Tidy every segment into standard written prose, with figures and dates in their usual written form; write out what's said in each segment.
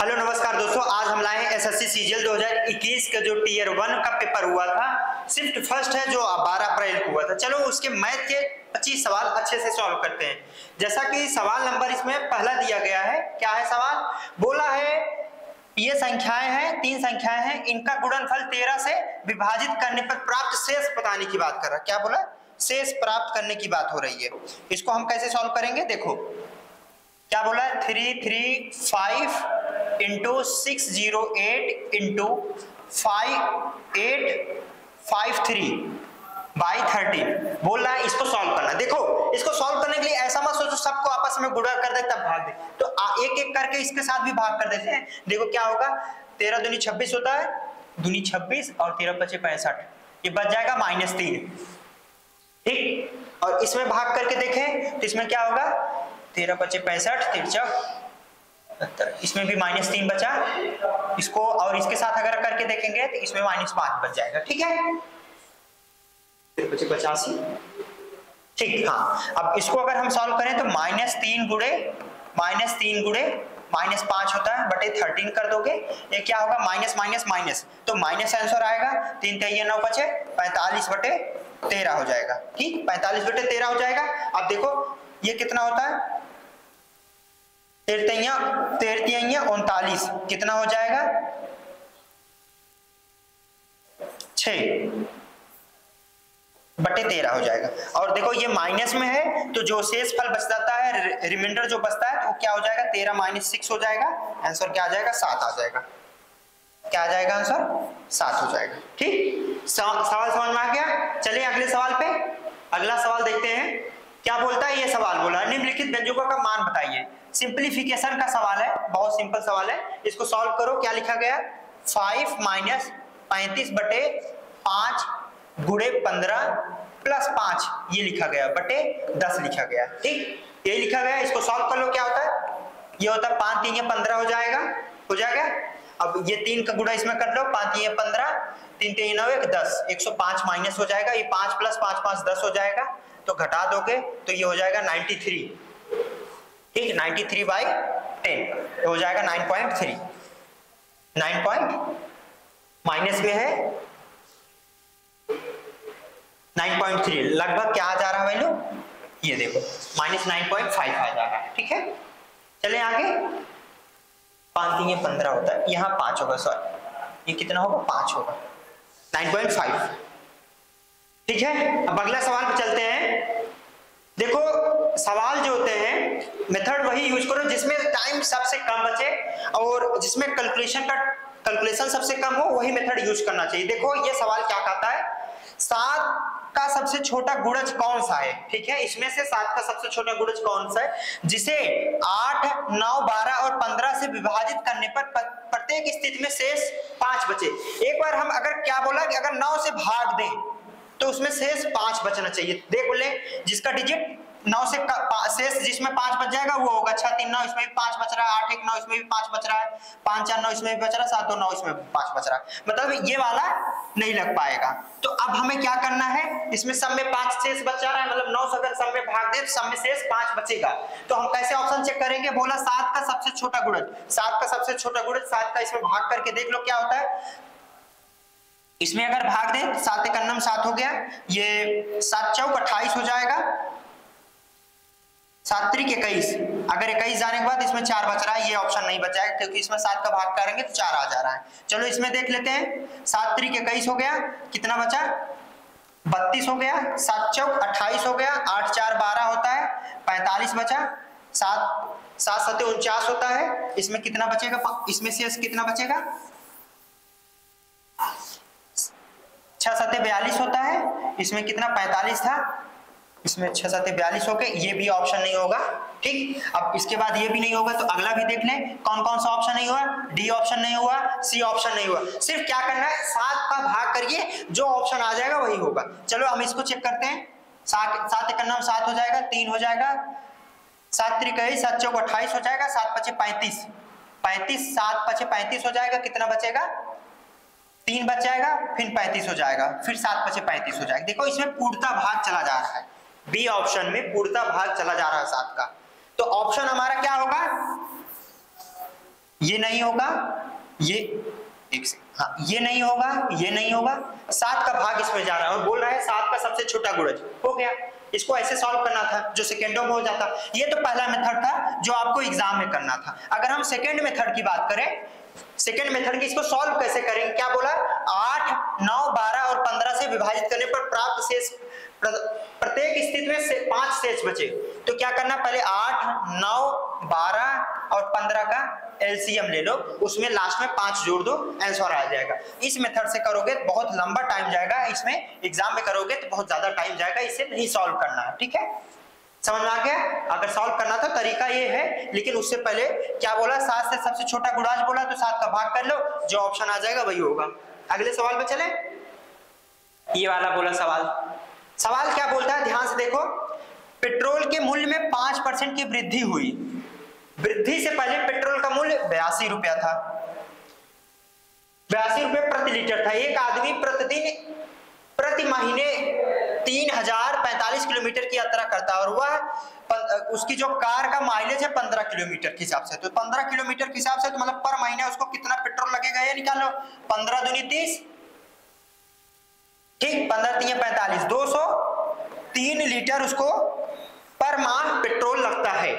Hello नमस्कार दोस्तों, आज हम लाए हैं एसएससी सीजीएल 2021 का जो टीयर 1 का पेपर हुआ था। शिफ्ट फर्स्ट है जो 12 अप्रैल को हुआ था। चलो उसके मैथ के 25 सवाल अच्छे से सॉल्व करते हैं। जैसा कि सवाल नंबर इसमें पहला दिया गया है। क्या है सवाल? बोला है ये संख्याएं हैं, 3 संख्याएं हैं, इनका गुणनफल 13 से विभाजित करने पर प्राप्त शेष बताने की बात कर रहा है। क्या बोला? शेष प्राप्त करने की बात हो रही है। इसको हम कैसे सॉल्व करेंगे? देखो क्या बोला है, 335 इंटू 608 इंटू 5853 बाई 13 बोल रहा है। इसको सॉल्व करना। देखो इसको सॉल्व करने के लिए ऐसा मत सोचो सबको आपस में गुणा कर दे तब भाग दे, तो एक एक करके इसके साथ भी भाग कर देते हैं। देखो क्या होगा, 13 दूनी 26 होता है, दूनी 26 और 13 पचे 65, ये बच जाएगा -3। ठीक, और इसमें भाग करके देखें तो इसमें क्या होगा, 13 पचे 65, 73, इसमें भी -3 बचा। इसको और इसके साथ अगर करके देखेंगे तो इसमें -5 बच जाएगा। ठीक है, 13 पचे 85। ठीक, हाँ, अब इसको अगर हम सॉल्व करें तो -3 गुणे -5 होता है बटे 13 कर दोगे, ये क्या होगा, माइनस माइनस माइनस, तो माइनस आंसर आएगा। 3 3 9 बचे 45 बटे 13 हो जाएगा। ठीक, 45 बटे 13 हो जाएगा। अब देखो ये कितना होता है, 13 39, कितना हो जाएगा, 6 बटे 13 हो जाएगा। और देखो ये माइनस में है तो जो शेष फल बच जाता है, रिमाइंडर जो बचता है, तो क्या हो जाएगा, 13 - 6 हो जाएगा। आंसर क्या आ जाएगा, 7 आ जाएगा। क्या आ जाएगा आंसर, 7 हो जाएगा। ठीक, सवाल समझ में आ गया। चलिए अगले सवाल पे, अगला सवाल देखते हैं। क्या बोलता है ये सवाल? बोला निम्नलिखित व्यंजकों का मान बताइए। सिंप्लीफिकेशन का सवाल है, बहुत सिंपल सवाल है। इसको सॉल्व करो। क्या लिखा गया, 5 - 35 बटे 5 गुणे 15 प्लस 5 ये लिखा गया बटे 10 लिखा गया। ठीक, ये लिखा गया। इसको सॉल्व कर लो। क्या होता है, ये होता है 5 3 15 हो जाएगा, हो जाएगा। अब ये 3 का गुणा इसमें कर लो, 5 3 15, 3 3 9 1 10, 105 माइनस हो जाएगा। ये 5 प्लस 5 5 10 हो जाएगा, तो घटा दोगे तो ये हो जाएगा 93। ठीक, 93/10 हो जाएगा 9.3। 9 माइनस में है 9.3, लगभग क्या आ जा रहा है भाई लोग, ये देखो -9.5 आ जा रहा है। ठीक है, चले आगे। 5 3 15 होता है, यहाँ 5 होगा, सॉरी ये कितना होगा, 5 होगा, 9.5। ठीक है, अब अगला सवाल पे चलते हैं। देखो सवाल जो होते हैं, मेथड वही यूज करो जिसमें टाइम सबसे कम बचे और जिसमें कैलकुलेशन सबसे कम हो, वही मेथड यूज करना चाहिए। देखो ये सवाल क्या कहता है, 7 का सबसे छोटा गुणज कौन सा है। ठीक है, इसमें से 7 का सबसे छोटा गुणज कौन सा है, जिसे 8 9 12 और 15 से विभाजित करने पर प्रत्येक स्थिति में शेष 5 बचे। एक बार हम अगर क्या बोला कि अगर 9 से भाग दें तो उसमें शेष 5 बचना चाहिए। देख बोले जिसका डिजिट 9 से शेष जिसमें 5 बच जाएगा वो होगा 6 3 9, इसमें भी 5 बच रहा है, 8 1 9 इसमें भी 5 बच रहा है, 5 4 9 इसमें भी बच रहा है, 7 2 9 इसमें भी 5 बच रहा है। मतलब ये वाला नहीं लग पाएगा। तो अब हमें क्या करना है, इसमें सब में 5 शेष बच रहा है, मतलब 9 से अगर सब में भाग दे तो सब में शेष 5 बचेगा। तो हम कैसे ऑप्शन चेक करेंगे? बोला 7 का सबसे छोटा गुणज, 7 का सबसे छोटा गुणज, 7 का इसमें भाग करके देख लो क्या होता है। इसमें अगर भाग दें 7 1 9 7 हो गया, ये 7 चौक 28 हो जाएगा, 7 3 21, अगर 21 जाने के बाद इसमें 4 बच रहा है, ये ऑप्शन नहीं बचाएगा क्योंकि इसमें 7 का भाग करेंगे तो 4 आ जा रहा है। चलो इसमें देख लेते हैं, 7 3 21 हो गया, कितना बचा, 32 हो गया, 7 चौक 28 हो गया, 8 4 12 होता है, 45 बचा, 7 7 7 49 होता है, इसमें कितना बचेगा, इसमें शेष कितना बचेगा, 6 7 42 होता है, इसमें कितना 45 था, इसमें 6 7 42 हो गए, ये भी ऑप्शन नहीं होगा। ठीक, अब इसके बाद ये भी नहीं होगा तो अगला भी देख लें कौन कौन सा ऑप्शन नहीं हुआ। डी ऑप्शन नहीं हुआ, सी ऑप्शन नहीं हुआ। सिर्फ क्या करना है, 7 का भाग करिए, जो ऑप्शन आ जाएगा वही होगा। चलो हम इसको चेक करते हैं। 7 1 9 7 हो जाएगा, 3 हो जाएगा, 7 3 21, 7 चौक 28 हो जाएगा, 7 5 35, 35 7 5 35 हो जाएगा, कितना बचेगा, 3 बच जाएगा, फिर 35 हो जाएगा, फिर 7 5 35 हो जाएगा। देखो इसमें पूर्णता भाग चला जा रहा है, बी ऑप्शन में पूर्णता भाग चला जा रहा है 7 का। तो ऑप्शन हमारा क्या होगा, ये नहीं होगा, ये एक से, हाँ ये नहीं होगा, ये नहीं होगा, 7 का भाग इसमें जा रहा है और बोल रहा है 7 का सबसे छोटा गुणज हो गया। इसको ऐसे सॉल्व करना था जो सेकेंडों में हो जाता। ये तो पहला मेथड था जो आपको एग्जाम में करना था। अगर हम सेकेंड मेथड की बात करें, सेकेंड मेथड की इसको सॉल्व कैसे करेंगे, क्या बोला, 8, 9, 12 और 15 से विभाजित करने पर प्राप्त शेष, प्रत्येक स्थिति में से 5 शेष बचे, तो क्या करना, पहले 8, 9, 12 और 15 का एलसीएम ले लो, उसमें लास्ट में 5 जोड़ दो, आंसर आ जाएगा। इस मेथड से करोगे तो बहुत लंबा टाइम जाएगा, इसमें एग्जाम में करोगे तो बहुत ज्यादा टाइम जाएगा, इसे नहीं सॉल्व करना है, ठीक है, समझ में आ गया। अगर सॉल्व करना था तरीका ये है, लेकिन उससे पहले क्या बोला, 7 से सबसे छोटा गुणाज बोला तो 7 का भाग कर लो, जो ऑप्शन आ जाएगा वही होगा। अगले सवाल पे चले, ये वाला बोला सवाल क्या बोलता है, ध्यान से देखो, पेट्रोल के मूल्य में 5% की वृद्धि हुई। वृद्धि से पहले पेट्रोल का मूल्य 82 रुपया था, 82 रुपये प्रति लीटर था। एक आदमी प्रतिदिन प्रति महीने 3045 किलोमीटर की यात्रा करता है और वह उसकी जो कार का माइलेज है 15 किलोमीटर के हिसाब से, तो 15 किलोमीटर के हिसाब से तो मतलब पर महीने उसको कितना पेट्रोल लगेगा ये निकालो, 15 दूनी 30, ठीक, 15 3 45, 203 लीटर उसको पर माह पेट्रोल लगता है,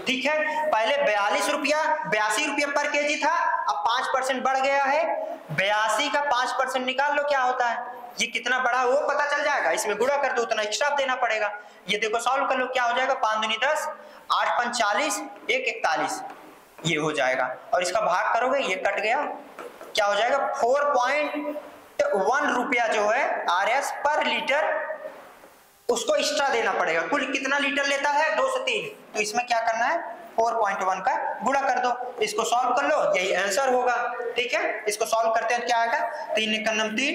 ठीक है। पहले 82 रुपया पर केजी था, अब 5% बढ़ गया है, 82 का 5% निकाल लो क्या होता है, ये कितना बड़ा वो पता चल जाएगा, इसमें गुणा कर दो, उतना एक्स्ट्रा देना पड़ेगा। ये देखो सॉल्व कर लो क्या हो जाएगा, 5 दूनी 10, 8 पंच 40, 1 41, ये हो जाएगा, और इसका भाग करोगे ये कट गया, क्या हो जाएगा 4.1 रुपया जो है RS पर लीटर उसको एक्स्ट्रा देना पड़ेगा। कुल कितना लीटर लेता है, 2 से 3, तो इसमें क्या करना है 4.1 का गुणा कर दो, इसको सॉल्व कर लो, यही आंसर होगा, ठीक है। इसको सॉल्व करते हैं क्या आएगा, 3 × 9 3।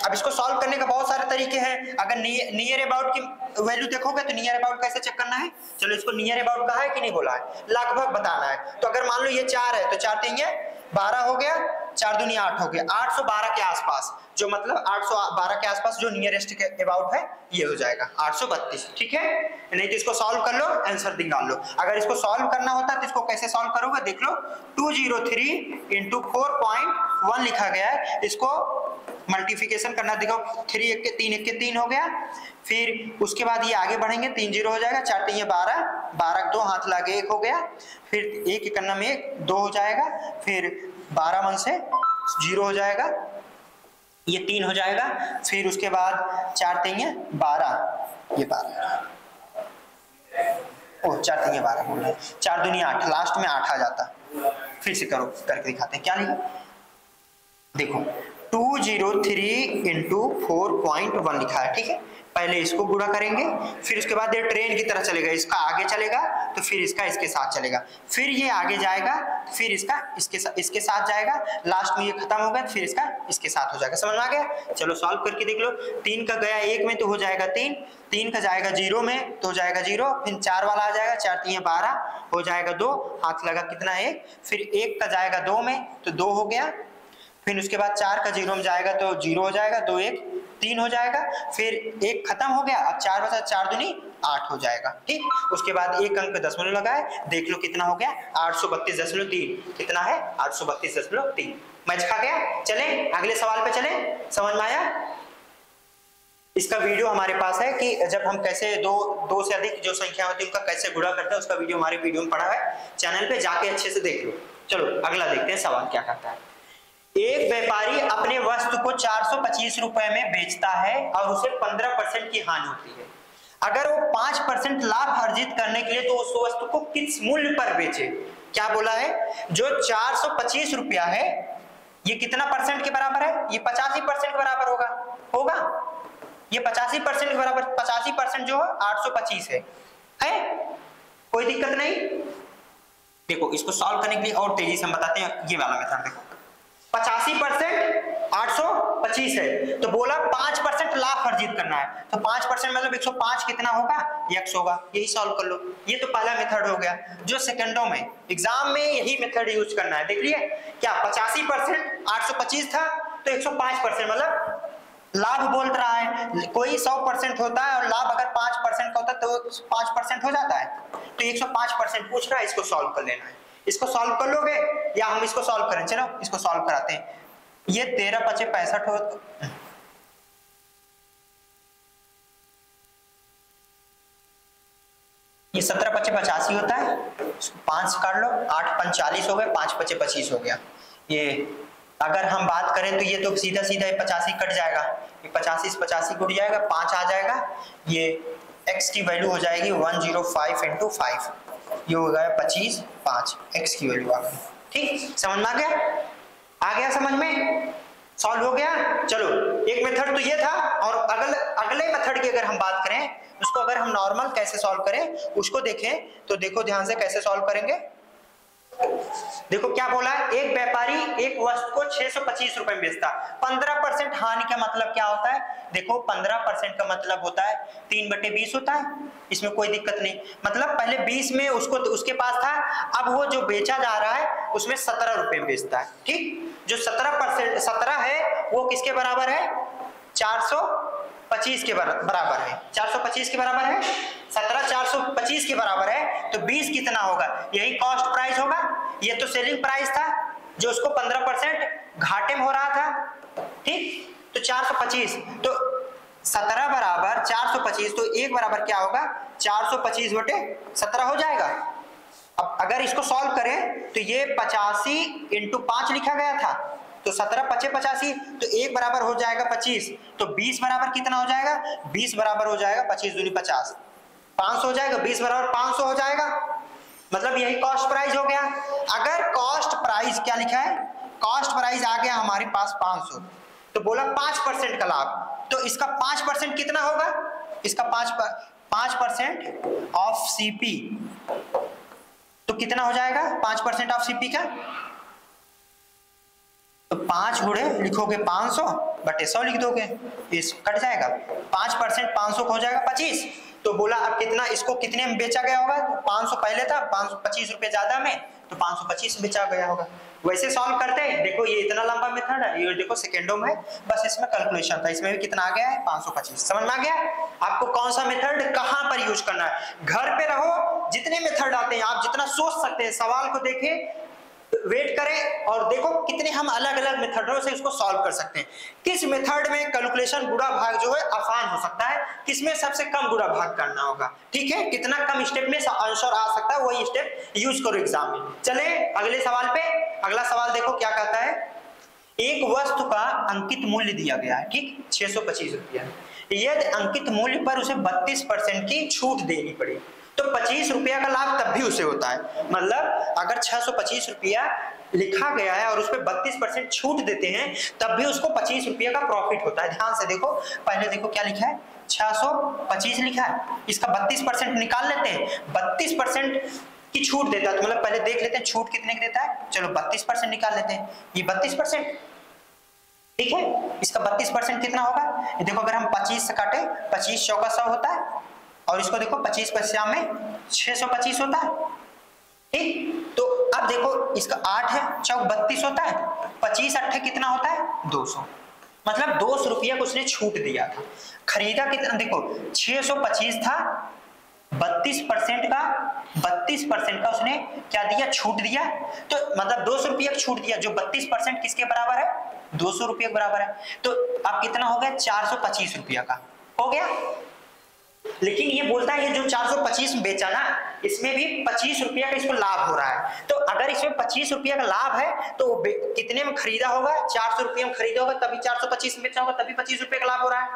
अब इसको सॉल्व करने का बहुत सारे तरीके हैं। अगर नियर अबाउट की वैल्यू देखोगे तो नियर अबाउट कैसे चेक करना है, चलो इसको नियर अबाउट कहा है कि नहीं बोला है, लगभग बताना है। तो अगर मान लो ये 4 है तो 4 3 12 हो गया, 4 दूनी 8 हो गया, 812 के आसपास, जो मतलब 812 के आसपास जो नियरेस्ट के अबाउट है ये हो जाएगा 832, ठीक है। नहीं तो इसको सॉल्व कर लो, आंसर निकाल लो। अगर इसको सॉल्व करना होता है तो इसको कैसे सॉल्व करोगे, देख लो, 203 × 4.1 लिखा गया है, इसको मल्टीप्लिकेशन करना, देखो 3 1 के 3 1 के 3 हो गया, फिर उसके बाद ये आगे बढ़ेंगे, 3 0 हो जाएगा, 4 3 12, 12 2 हाथ लागे 1 हो गया, फिर 1 1 में 1 2 हो जाएगा, फिर 12 मन से 0 हो जाएगा, ये 3 हो जाएगा, फिर उसके बाद 4 3 12, ये 12, ओ 4 3 12 बोल रहे हैं, 4 दूनी 8, लास्ट में 8 आ जाता। फिर से करो, करके दिखाते हैं क्या लिखा, देखो 203 × 4.1 लिखा है, ठीक है। पहले इसको गुणा करेंगे, फिर उसके बाद ये ट्रेन की तरह चलेगा, इसका आगे चलेगा तो फिर इसका इसके साथ चलेगा, फिर ये आगे जाएगा, फिर इसका इसके साथ जाएगा, लास्ट में ये खत्म होगा, फिर इसका इसके साथ हो जाएगा, समझ में आ गया। चलो सॉल्व करके देख लो, 3 का गया 1 में तो हो जाएगा 3, 3 का जाएगा 0 में तो हो जाएगा 0, फिर 4 वाला आ जाएगा, 4 3 12 हो जाएगा 2, हाथ लगा कितना 1, फिर 1 का जाएगा 2 में तो 2 हो गया, फिर उसके बाद 4 का 0 में जाएगा तो 0 हो जाएगा, 2 1 3 हो जाएगा, फिर 1 खत्म हो गया, अब 4 बचा 4 दूनी 8 हो जाएगा, ठीक। उसके बाद 1 अंक पे दशमलव लगाए, देख लो कितना हो गया 832.3, कितना है 832.3, मैच खा गया। चले अगले सवाल पे चले, समझ में आया। इसका वीडियो हमारे पास है कि जब हम कैसे दो से अधिक जो संख्या होती है उनका कैसे गुणा करते हैं, उसका वीडियो हमारे वीडियो में पड़ा है, चैनल पे जाके अच्छे से देख लो। चलो अगला देखते हैं सवाल क्या करता है। एक व्यापारी अपने वस्तु को 425 रुपए में बेचता है और उसे 15% की हानि होती है। अगर वो 5% लाभ अर्जित करने के लिए तो उस वस्तु को किस मूल्य पर बेचे। क्या बोला है, जो 425 रुपया है ये कितना परसेंट के बराबर है, ये 85% के बराबर होगा, ये 85% के बराबर, 85% जो है 825 है, कोई दिक्कत नहीं। देखो इसको सॉल्व करने के लिए और तेजी से हम बताते हैं, ये वाला मेथड देखो, 85% 825 है, तो बोला 5% लाभ अर्जित करना है, तो 5% मतलब 105 कितना होगा, x होगा, यही सॉल्व कर लो। ये तो पहला मेथड हो गया जो सेकंडों में एग्जाम में यही मेथड यूज करना है। देख लिए क्या 85% 825 था तो 105% मतलब लाभ बोल रहा है, कोई 100% होता है और लाभ अगर 5% का होता है तो 5% हो जाता है, तो 105% पूछ रहा है, इसको सॉल्व कर लेना है। इसको सॉल्व कर लोगे या हम इसको सॉल्व करें? चलो इसको सॉल्व कराते हैं। ये 13 × 5 = 65 हो, ये 17 × 5 = 85 होता है। 5 काट लो, 8 × 5 = 40 हो गए, 5 × 5 = 25 हो गया। ये अगर हम बात करें तो ये तो सीधा सीधा 85 कट जाएगा, ये 85 से 85 कट जाएगा, 5 आ जाएगा। ये x की वैल्यू हो जाएगी 105 × 5, ये हो गया 25, 5 x की वैल्यू आ गई। ठीक, समझ में आ गया? आ गया समझ में? सॉल्व हो गया। चलो एक मेथड तो ये था, और अगले मेथड की अगर हम बात करें, उसको अगर हम नॉर्मल कैसे सॉल्व करें उसको देखें, तो देखो ध्यान से कैसे सॉल्व करेंगे। देखो क्या बोला है, एक व्यापारी एक वस्तु को 625 रुपए में बेचता। 15% हानि का मतलब क्या होता है? देखो 15% का मतलब होता है 3/20 होता है, इसमें कोई दिक्कत नहीं। मतलब पहले 20 में उसको उसके पास था, अब वो जो बेचा जा रहा है उसमें 17 रुपए में बेचता है। ठीक, जो 17% है वो किसके बराबर है? 425 के बराबर है। 425 के बराबर है, 17 425 के बराबर है, तो 20 कितना होगा? यही कॉस्ट प्राइस होगा। ये तो सेलिंग प्राइस था जो उसको 15% घाटे में हो रहा था। ठीक, तो 425, तो 17 बराबर 425, तो एक बराबर क्या होगा? 425/17 हो जाएगा। अब अगर इसको सॉल्व करें तो ये 85 × 5 लिखा गया था, तो 17 × 5 = 85, तो एक बराबर हो जाएगा 25, तो 20 बराबर कितना हो जाएगा? 20 बराबर हो जाएगा 25 दूनी 50, 500 हो जाएगा। 20 बराबर 500 हो जाएगा, मतलब यही कॉस्ट प्राइस हो गया। अगर कॉस्ट प्राइस क्या लिखा है? कॉस्ट प्राइस आ गया हमारे पास 500, तो बोला 5% का लाभ, तो इसका 5% कितना होगा? इसका 5% ऑफ सीपी, तो कितना हो जाएगा 5% ऑफ सीपी का? तो 5 गुणे लिखोगे 500/100 लिख दोगे, इस कट जाएगा। 5% 500 का हो जाएगा 25, तो बोला अब कितना, इसको कितने में बेचा गया होगा? तो 500 पहले था, 525 रुपए ज्यादा में, तो 525 बेचा गया होगा। वैसे सॉल्व करते हैं। देखो ये इतना लंबा मेथड है, ये देखो सेकेंडों में, बस इसमें कैलकुलेशन था। इसमें भी कितना आ गया है? 525। समझ में आ गया आपको कौन सा मेथड कहां पर यूज करना है? घर पे रहो, जितने मेथड आते हैं आप जितना सोच सकते हैं, सवाल को देखें, वेट करें और देखो कितने हम अलग अलग मेथडों से इसको सॉल्व कर सकते हैं। किस मेथड में कैलकुलेशन गुणा भाग जो है आसान हो सकता है, किसमें सबसे कम गुणा भाग करना होगा। ठीक है, कितना कम स्टेप में आंसर आ सकता है, वही स्टेप यूज करो एग्जाम में। चले अगले सवाल पे। अगला सवाल देखो क्या कहता है। एक वस्तु का अंकित मूल्य दिया गया है, ठीक, 625 रुपया। यदि अंकित मूल्य पर उसे 32% की छूट देनी पड़ी तो 25 रुपया का लाभ तब भी उसे होता है। मतलब अगर 625 रुपया लिखा गया है और उस पर 32% छूट देते हैं तब भी उसको 25 रुपया का प्रॉफिट होता है। ध्यान से देखो, पहले देखो क्या लिखा है, 625 लिखा है, इसका 32% निकाल लेते हैं। 32% की छूट देता है, तो मतलब पहले देख लेते हैं छूट कितने की देता है। चलो 32% निकाल लेते हैं, ये 32%, ठीक है। इसका 32% कितना होगा? ये देखो अगर हम 25 से काटे, 25 चौका 100 होता है, और इसको देखो 25 पैसा में 625 होता है, ठीक। तो अब देखो इसका 8 है, चौक 32 होता है, 25 8 कितना होता है? 200। मतलब 200 रुपया को उसने छूट दिया था। खरीदा कितना? देखो 625 था, 32% का उसने क्या दिया? छूट दिया। तो मतलब 200 रुपया की छूट दिया, जो 32% किसके बराबर है? 200 रुपये के बराबर है। तो अब कितना हो गया? 425 रुपया का हो गया। लेकिन ये बोलता है ये जो 425 में बेचा ना, इसमें भी 25 रुपया का इसको लाभ हो रहा है। तो अगर इसमें 25 रुपया का लाभ है तो कितने में खरीदा होगा? 400 रुपया में खरीदा होगा, तभी 425 में बेचा होगा, तभी 25 रुपये का लाभ हो रहा है।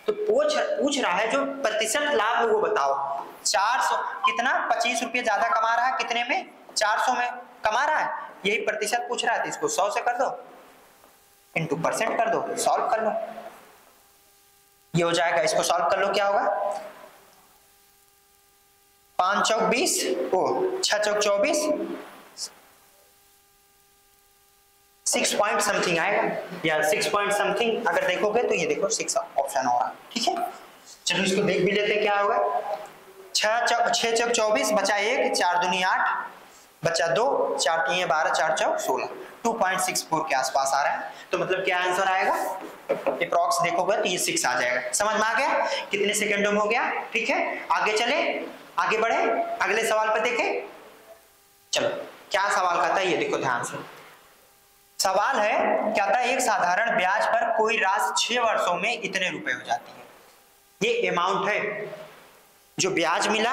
तो पूछ रहा है जो प्रतिशत लाभ है वो बताओ। 400 कितना? 25 रुपये ज्यादा कमा रहा है, कितने में? 400 में कमा रहा है, यही प्रतिशत पूछ रहा है। तो इसको 100 से कर दो, इंटू परसेंट कर दो, सॉल्व कर लो, ये हो जाएगा। इसको सॉल्व कर लो, क्या होगा? 5 चौक 20, 6 चौक 24, 6 पॉइंट समथिंग आएगा, या 6 पॉइंट समथिंग अगर देखोगे तो ये देखो 6 ऑप्शन होगा, ठीक है। चलो इसको देख भी लेते क्या होगा। 6 चौक 24 बचा 1, 4 दूनी 8 बचा 2, 4 3 12, 4 चौक 16, 2.64 के आसपास आ रहा है। तो मतलब क्या आंसर आएगा? अप्रॉक्स देखोगे तो ये 6 आ जाएगा। समझ में आ गया कितने सेकंडों में हो गया? ठीक है, आगे चले, आगे बढ़े, अगले सवाल पर देखें। चलो क्या सवाल कहता है ये देखो ध्यान से। सवाल है कहता है एक साधारण ब्याज पर कोई राशि 6 वर्षों में इतने रुपए हो जाती है। ये अमाउंट है जो ब्याज मिला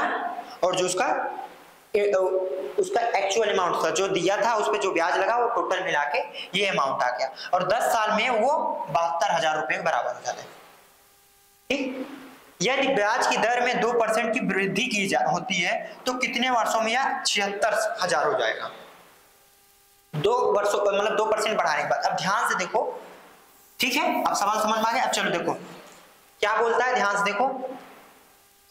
और जो उसका एक्चुअल अमाउंट था जो दिया था, उस पर जो ब्याज लगा वो टोटल मिला के ये अमाउंट आ गया और 10 साल में वो 72,000 रुपए के बराबर हो जाता है। ठीक, यदि ब्याज की दर में 2% की वृद्धि की होती है तो कितने वर्षों में यह 76,000 हो जाएगा। 2 वर्षों मतलब 2% बढ़ाने के बाद। अब ध्यान से देखो, ठीक है, अब सवाल समझ में आ गया। अब चलो देखो क्या बोलता है, ध्यान से देखो।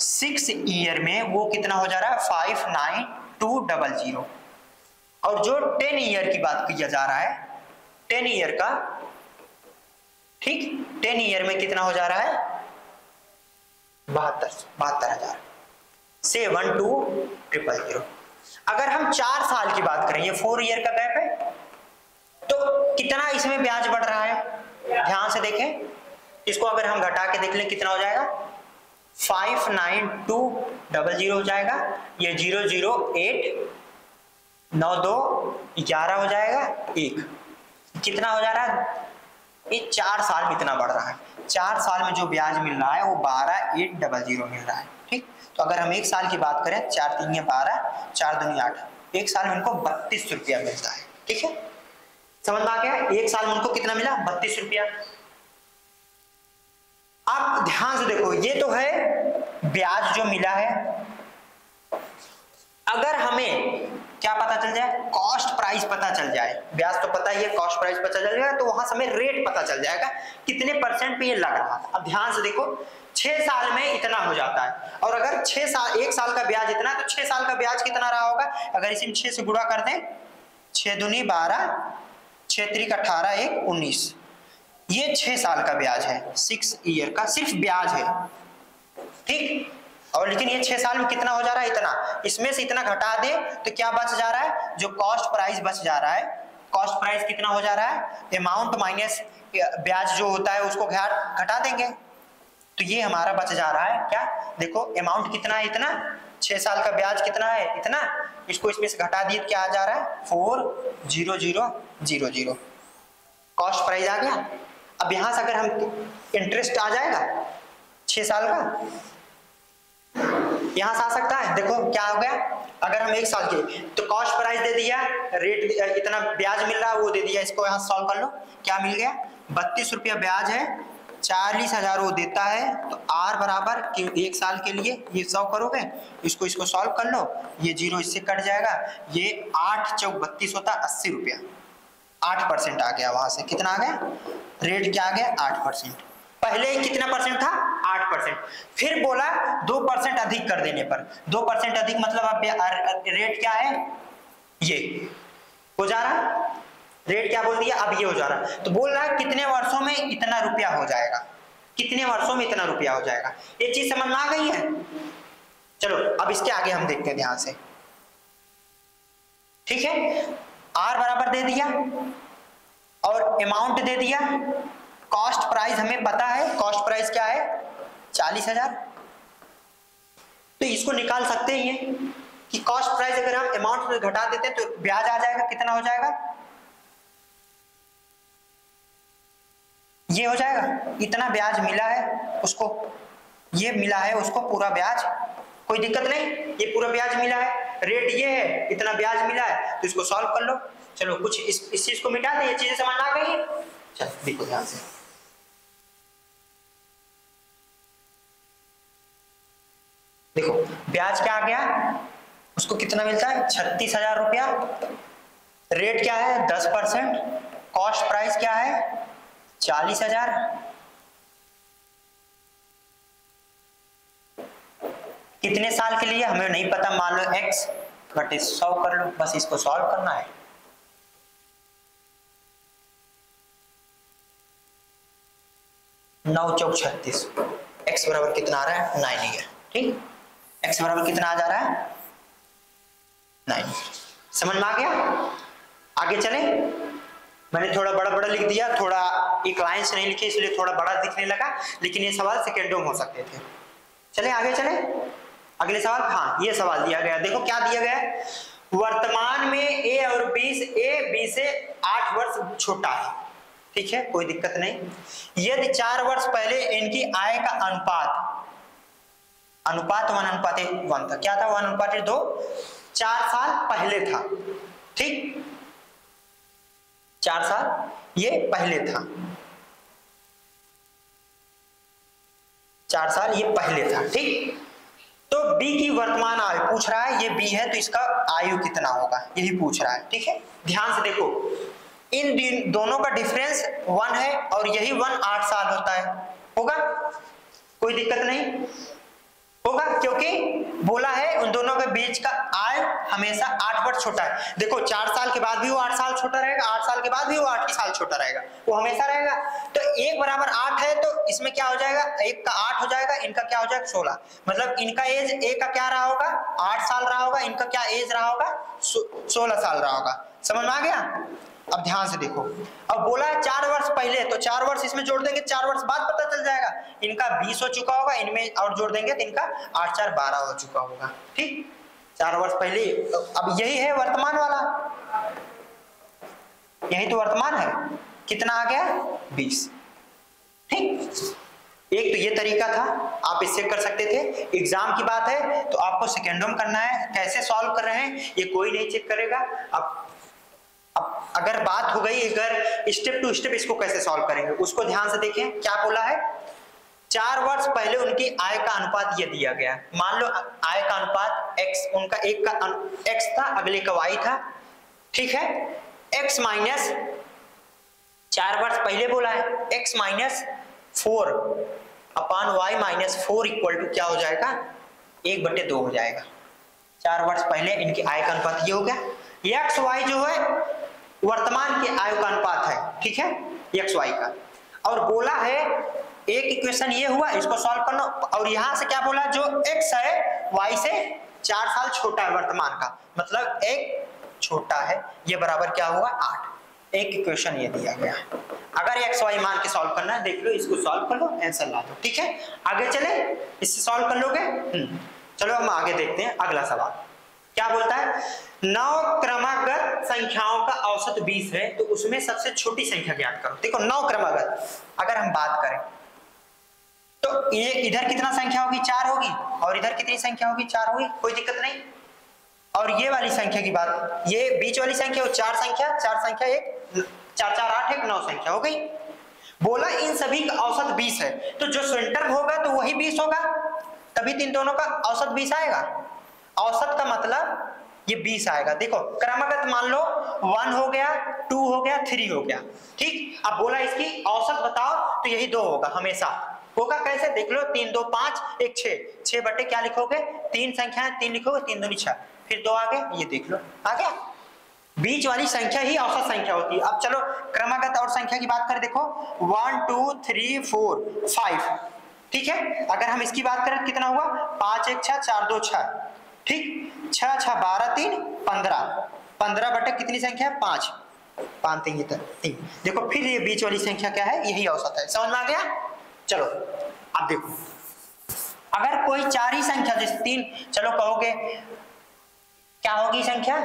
6 ईयर में वो कितना हो जा रहा है 59,200 और जो 10 ईयर की बात किया जा रहा है 10 ईयर का, ठीक, 10 ईयर में कितना हो जा रहा है 72,000 72,000। अगर हम 4 साल की बात करें, ये 4 ईयर का गैप है, तो कितना इसमें ब्याज बढ़ रहा है ध्यान से देखें। इसको अगर हम घटा के देख लें कितना हो जाएगा 59,200 हो जाएगा, ये 008 92 11 हो जाएगा 1, कितना हो जा रहा है ये 4 साल में इतना बढ़ रहा है। 4 साल में जो ब्याज मिल रहा है वो 12,800 मिल रहा है। ठीक, तो अगर हम 1 साल की बात करें 4 3 12 4 2 8, 1 साल में उनको 32 रुपया मिलता है। ठीक है, समझ में आ गया। 1 साल में उनको कितना मिला 32 रुपया। आप ध्यान से देखो, ये तो है ब्याज जो मिला है। अगर हमें क्या पता चल जाए, कॉस्ट प्राइस पता चल जाए, ब्याज तो पता ही है, कॉस्ट प्राइस पता चल जाएगा तो वहां से हमें रेट पता चल जाएगा कितने % पे ये लग रहा है। अब ध्यान से देखो 6 साल में इतना हो जाता है और अगर 6 साल 1 साल का ब्याज इतना है तो 6 साल का ब्याज कितना रहा होगा। अगर इसे 6 से गुणा कर दें, 6 दूनी 12 6 त्रिक 18 1 19, ये 6 साल का ब्याज है, 6 ईयर का सिर्फ ब्याज है। ठीक, और लेकिन ये 6 साल में कितना हो जा रहा है इतना, इसमें से इतना घटा दे तो क्या बच जा रहा है, जो कॉस्ट प्राइस बच जा रहा है। कॉस्ट प्राइस कितना हो जा रहा है, अमाउंट माइनस ब्याज जो होता है उसको घटा देंगे तो ये हमारा बच जा रहा है क्या, देखो अमाउंट कितना है इतना, 6 साल का ब्याज कितना है इतना, इसको इसमें से घटा दिए क्या आ जा रहा है 4,000 कॉस्ट प्राइस आ गया। अब यहां से अगर हम इंटरेस्ट आ जाएगा 6 साल का, यहां से आ सकता है। देखो क्या हो गया, अगर हम 1 साल के तो कॉस्ट प्राइस दे दिया, रेट इतना ब्याज मिल रहा है वो दे दिया, इसको यहां सॉल्व कर लो, क्या मिल गया 32 रुपया ब्याज है, 40,000 वो देता है, तो R बराबर 1 साल के लिए ये 100 करोगे, इसको सॉल्व कर लो, ये 0 इससे कट जाएगा, ये 8 चौक 32 होता 80 रुपया, 8% आ गया। वहां से कितना आ गया, रेट क्या आ गया 8%। पहले कितना परसेंट था 8%, फिर बोला 2% अधिक कर देने पर, 2% अधिक मतलब अब रेट क्या है ये हो जा रहा, रेट क्या बोल दिया अब ये हो जा रहा, तो बोल रहा है कितने वर्षों में इतना रुपया हो जाएगा, कितने वर्षों में इतना रुपया हो जाएगा। ये चीज समझ में आ गई है। चलो अब इसके आगे हम देखते हैं ध्यान से। ठीक है, R बराबर दे दिया और अमाउंट दे दिया, कॉस्ट प्राइस हमें पता है, कॉस्ट प्राइस क्या है 40,000, तो इसको निकाल सकते हैं ये कि कॉस्ट प्राइस अगर हम अमाउंट में घटा देते हैं तो ब्याज आ जाएगा, कितना हो जाएगा ये हो जाएगा, इतना ब्याज मिला है उसको, ये मिला है उसको पूरा ब्याज, कोई दिक्कत नहीं, ये पूरा ब्याज मिला है, रेट ये है, इतना ब्याज मिला है, तो इसको सॉल्व कर लो। चलो कुछ इस चीज को मिटा दे, ये चीजें समझ आ गई है। चलो देखो ध्यान से, देखो ब्याज क्या आ गया, उसको कितना मिलता है 36,000 रुपया, रेट क्या है 10%, कॉस्ट प्राइस क्या है 40,000, कितने साल के लिए हमें नहीं पता, मान लो x बटे 100 कर लो, बस इसको सॉल्व करना है। नौ चौक 36, x बराबर कितना आ रहा है 9 ईयर। ठीक, x बराबर कितना आ जा रहा है 9, समझ में आ गया। आगे चले, मैंने थोड़ा बड़ा बड़ा लिख दिया, थोड़ा एक लाइन से नहीं लिखे इसलिए थोड़ा बड़ा दिखने लगा, लेकिन ये सवाल सेकेंडों में हो सकते थे। चले आगे चले, अगले सवाल, हाँ ये सवाल दिया गया, देखो क्या दिया गया है, वर्तमान में ए और बी से 8 वर्ष छोटा है, ठीक है, कोई दिक्कत नहीं। यदि 4 वर्ष पहले इनकी आय का अनुपात 1:1 था, क्या था 1:2, 4 साल पहले था, ठीक, 4 साल ये पहले था, 4 साल ये पहले था, ठीक। तो बी की वर्तमान आयु पूछ रहा है, ये बी है तो इसका आयु कितना होगा यही पूछ रहा है, ठीक है। ध्यान से देखो, इन दोनों का डिफरेंस 1 है और यही 1 8 साल होता है, होगा, कोई दिक्कत नहीं होगा, क्योंकि बोला है उन दोनों के बीच का आयु हमेशा 8 वर्ष छोटा है। देखो 4 साल के बाद भी वो 8 साल छोटा रहेगा, 8 साल के बाद भी वो 8 साल छोटा रहेगा, वो हमेशा रहेगा। तो 1 बराबर 8 है तो इसमें क्या हो जाएगा, 1 का 8 हो जाएगा, इनका क्या हो जाएगा 16, मतलब इनका एज ए का क्या रहा होगा 8 साल रहा होगा, इनका क्या एज रहा होगा 16 साल रहा होगा, समझ में आ गया। अब ध्यान से देखो, अब बोला है 4 वर्ष पहले, तो 4 वर्ष इसमें जोड़ देंगे, 4 वर्ष बाद पता चल जाएगा इनका 20 हो चुका होगा, इनमें और जोड़ देंगे तो इनका 8 4 12 हो चुका होगा, ठीक, 4 वर्ष पहले। तो अब यही है वर्तमान वाला, यही तो वर्तमान है, कितना आ गया 20, ठीक। एक तो ये तरीका था, आप इससे कर सकते थे। एग्जाम की बात है तो आपको सेकेंडों में करना है, कैसे सॉल्व कर रहे हैं ये कोई नहीं चेक करेगा। अब अगर बात हो गई, अगर स्टेप टू स्टेप इसको कैसे सॉल्व करेंगे उसको ध्यान से देखें। क्या बोला है, 4 वर्ष पहले उनकी आय का अनुपात ये दिया गया, मान लो आय का अनुपात x, उनका एक का x था, अगले का y था, ठीक है। x माइनस 4 वर्ष पहले बोला है x minus 4 upon y minus 4 equal to क्या हो जाएगा 1/2 हो जाएगा। 4 वर्ष पहले इनकी आय का अनुपात ये हो गया। एक्स वाई जो है वर्तमान के आयु का अनुपात है, ठीक है, एक्स वाई का। और बोला है एक इक्वेशन ये हुआ, इसको सॉल्व करना, और यहां से क्या बोला, जो एक्स है वाई से 4 साल छोटा है वर्तमान का, मतलब एक छोटा है, ये बराबर क्या हुआ 8। एक इक्वेशन ये दिया गया। अगर एक्स वाई मान के सॉल्व करना है, देख लो, इसको सॉल्व कर लो, आंसर ला दो, ठीक है। आगे चले, इससे सॉल्व कर लोगे। चलो हम आगे देखते हैं अगला सवाल क्या बोलता है। 9 क्रमागत संख्याओं का औसत 20 है तो उसमें सबसे छोटी संख्या ज्ञात करो। देखो 9 क्रमागत अगर हम बात करें तो ये इधर कितना संख्या होगी 4 होगी, और इधर कितनी संख्या होगी 4 होगी, कोई दिक्कत नहीं। और ये वाली संख्या की बात, ये बीच वाली संख्या 4 संख्या, 4 संख्या 1 4 4 8 1 9 संख्या हो गई। बोला इन सभी का औसत 20 है, तो जो सेंटर होगा तो वही 20 होगा, तभी इन दोनों का औसत 20 आएगा। औसत का मतलब ये 20 आएगा। देखो क्रमागत मान लो 1 हो गया, 2 हो गया, 3 हो गया, ठीक। अब बोला इसकी औसत बताओ, तो यही 2 होगा, हमेशा होगा। कैसे देख लो, 3 2 5 1 6, 6 बटे क्या लिखोगे 3 संख्या है, 3 लिखोगे, 3 दूनी 6, फिर 2 आ गया, ये देख लो आ गया। बीच वाली संख्या ही औसत संख्या होती है। अब चलो क्रमागत और संख्या की बात करें, देखो 1 2 3 4 5, ठीक है। अगर हम इसकी बात करें कितना हुआ 5 1 6 4 2 6, ठीक, 6 6 12 3 15, 15 बटे कितनी संख्या है 5, 5 3 3। देखो फिर ये बीच वाली संख्या क्या है, यही औसत है। समझ में आ गया। चलो अब देखो, अगर कोई 4 ही संख्या जैसे 3, चलो कहोगे क्या होगी संख्या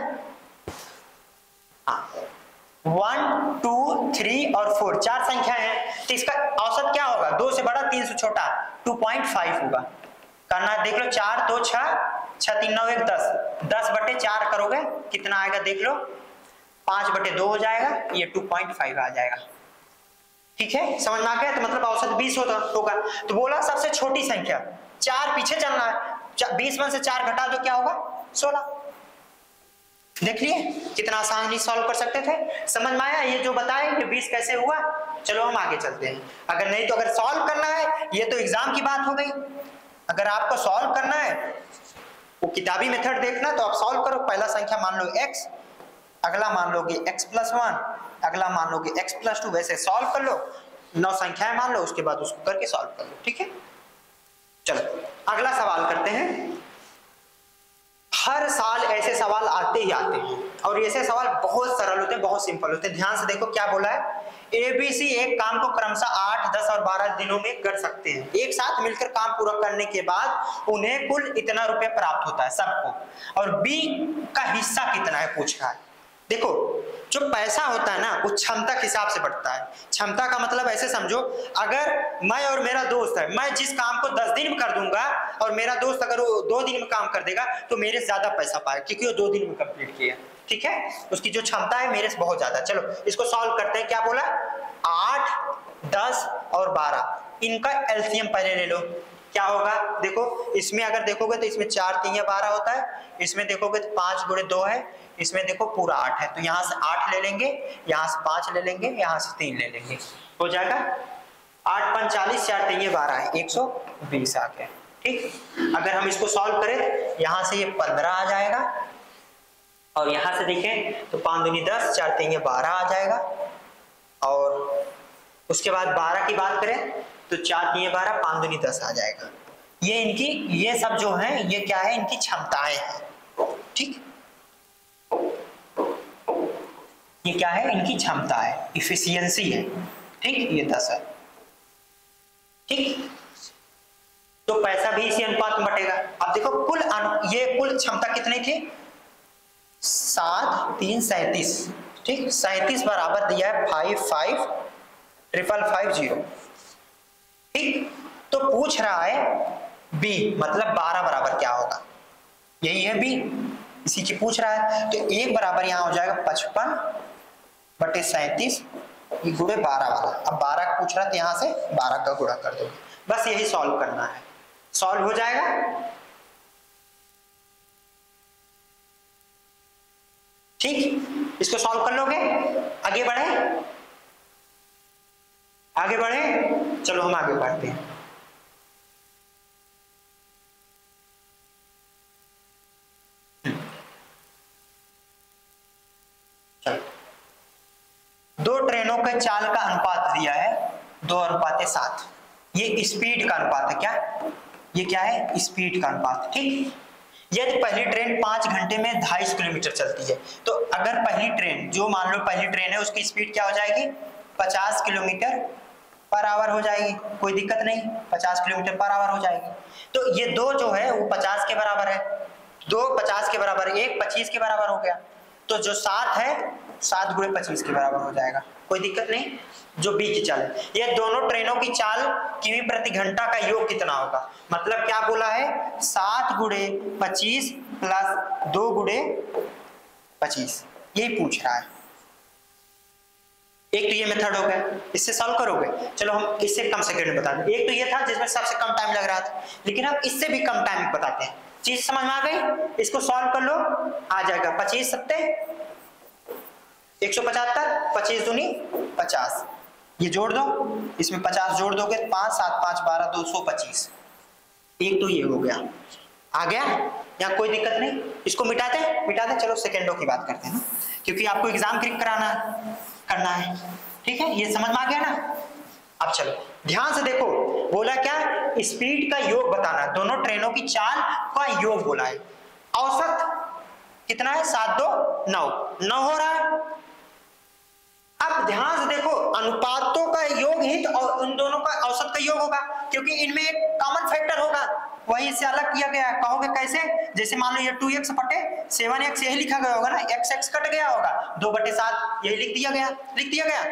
1 2 3 और 4, 4 संख्या है, तो इसका औसत क्या होगा 2 से बड़ा 3 से छोटा 2.5 होगा। करना देख लो, 4 2 6 6 3 9 1 10, 10 बटे 4 करोगे कितना आएगा देख लो, 5 बटे 2 हो जाएगा, ये 2.5 आ जाएगा, ठीक है। समझ में आ गया। तो मतलब औसत 20 होगा। तो बोला सबसे छोटी संख्या 4 पीछे चलना है, 20 में से 4 घटा दो क्या होगा 16। देख लिए कितना आसानी सॉल्व कर सकते थे। समझ में आया ये जो बताए कि 20 कैसे हुआ। चलो हम आगे चलते हैं। अगर नहीं तो अगर सॉल्व करना है, ये तो एग्जाम की बात हो गई, अगर आपको सॉल्व करना है वो किताबी मेथड देखना तो आप सॉल्व करो। पहला संख्या मान लो x, अगला मान लोगे x + 1, अगला मान लोगे x + 2, वैसे सॉल्व कर लो। 9 संख्याएं मान लो, उसके बाद उसको करके सॉल्व कर लो, ठीक है। चलो अगला सवाल करते हैं। हर साल ऐसे सवाल आते ही आते हैं, और ऐसे सवाल बहुत सरल होते हैं, बहुत सिंपल होते हैं। ध्यान से देखो क्या बोला है, ABC एक काम को क्रमशः 8, 10 और 12 दिनों में कर सकते हैं। एक साथ मिलकर काम पूरा करने के बाद उन्हें कुल इतना रुपए प्राप्त होता है सबको, और B का हिस्सा कितना है पूछ रहा है। देखो जो पैसा होता है ना वो क्षमता के हिसाब से बढ़ता है। क्षमता का मतलब ऐसे समझो, अगर मैं और मेरा दोस्त है, मैं जिस काम को 10 दिन में कर दूंगा और मेरा दोस्त अगर वो 2 दिन में काम कर देगा तो मेरे से ज्यादा पैसा पाएगा क्योंकि वो 2 दिन में कंप्लीट किया। ठीक है, उसकी जो क्षमता है मेरे से बहुत ज्यादा। चलो इसको सॉल्व करते हैं। क्या बोला, 8, 10 और 12 इनका एलसीएम पहले ले लो। क्या होगा, देखो इसमें अगर देखोगे तो इसमें 4 3 12 होता है, इसमें देखोगे तो 5 गुणे 2 है, इसमें देखो पूरा 8 है, तो यहाँ से 8 ले लेंगे, यहाँ से 5 ले लेंगे, यहाँ से 3 ले लेंगे, हो जाएगा 8 5 40, 4 3 12 है, 120 आ गया। ठीक, अगर हम इसको सॉल्व करें यहाँ से ये 15 आ जाएगा, और यहाँ से देखें तो 5 दूनी 10, 4 3 12 आ जाएगा, और उसके बाद 12 की बात करें तो 4 3 12, 5 दूनी 10 आ जाएगा। ये इनकी, ये सब जो है ये क्या है, इनकी क्षमताएं हैं। ठीक, ये क्या है, इनकी क्षमता है, इफिशियंसी है। ठीक, ये 10 है। ठीक, तो पैसा भी इसी अनुपात में बटेगा। अब देखो कुल ये कुल क्षमता कितनी थी, 7 3 37। ठीक, 37 बराबर दिया है 5 5 5 5 0। ठीक, तो पूछ रहा है बी मतलब 12 बराबर क्या होगा, यही है बी, इसी की पूछ रहा है। तो 1 बराबर यहाँ हो जाएगा 55 बटे 37 गुणे 12 वाला। अब 12 का पूछ रहा है तो यहाँ से 12 का गुणा कर दोगे, बस यही सॉल्व करना है, सॉल्व हो जाएगा। ठीक, इसको सॉल्व कर लोगे, आगे बढ़े, आगे बढ़े, चलो हम आगे बढ़ते हैं। चलो, 2 ट्रेनों के चाल का अनुपात दिया है 2:7। ये स्पीड का अनुपात है, क्या ये क्या है, स्पीड का अनुपात। ठीक, यदि पहली ट्रेन 5 घंटे में 250 किलोमीटर चलती है, तो अगर पहली ट्रेन, जो मान लो पहली ट्रेन है, उसकी स्पीड क्या हो जाएगी, 50 किलोमीटर पर आवर हो जाएगी, कोई दिक्कत नहीं, 50 किलोमीटर पर आवर हो जाएगी। तो ये 2 जो है वो 50 के बराबर है, 2 50 के बराबर, 1 25 के बराबर हो गया, तो जो 7 है 7 गुणे 25 के बराबर हो जाएगा, कोई दिक्कत नहीं। जो बी की चाल है, ये दोनों ट्रेनों की चाल किमी प्रति घंटा का योग कितना होगा, मतलब क्या बोला है, 7 गुणे 25 प्लस 2 गुणे 25, यही पूछ रहा है। एक तो ये मेथड हो गया, इससे सॉल्व करोगे। चलो हम इससे कम सेकंड में बता दें। एक तो ये था जिसमें सबसे कम टाइम लग रहा था, लेकिन हम इससे भी कम टाइम में बताते हैं। चीज समझ में आ गई, इसको सॉल्व कर लो, आ जाएगा 25 7 175, 25 दूनी 50, ये जोड़ दो, इसमें 50 जोड़ दोगे 5 7 5 12 225। एक तो ये हो गया, आ गया, यहाँ कोई दिक्कत नहीं, इसको मिटाते चलो सेकेंडों की बात करते हैं ना, क्योंकि आपको एग्जाम क्लिक करना है। ठीक है, ये समझ में आ गया ना। अब चलो ध्यान से देखो, बोला क्या, स्पीड का योग बताना, दोनों ट्रेनों की चाल का योग बोला है। औसत कितना है, 7 2 9 हो रहा है। अब ध्यान से देखो, अनुपातों का योग ही तो उन दोनों का औसत का योग होगा, क्योंकि इनमें एक कॉमन फैक्टर होगा, वही इससे अलग किया गया है। कहोगे कैसे, जैसे मान लो ये 2x बटे 7x यही लिखा गया होगा ना, x कट गया होगा, 2/7 यही लिख दिया गया।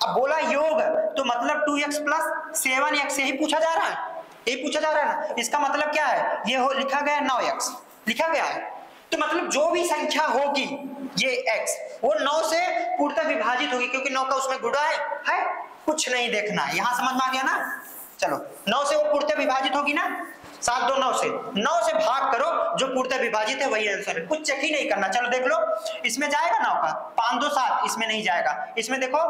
अब बोला योग, तो मतलब 2x प्लस 7x यही पूछा जा रहा है, ना। इसका मतलब क्या है, ये हो लिखा गया 9x लिखा गया है, तो मतलब जो भी संख्या होगी ये x वो 9 से पूर्णतः विभाजित होगी, क्योंकि 9 का उसमें गुणा है, कुछ नहीं देखना है, यहां समझ में आ गया ना। चलो 9 से वो पूर्णतः विभाजित होगी ना, 7 2 9 से भाग करो, जो पूर्णतः विभाजित है वही आंसर है, कुछ चेक ही नहीं करना। चलो देख लो, इसमें जाएगा 9 का, 5 2 7 इसमें नहीं जाएगा, इसमें देखो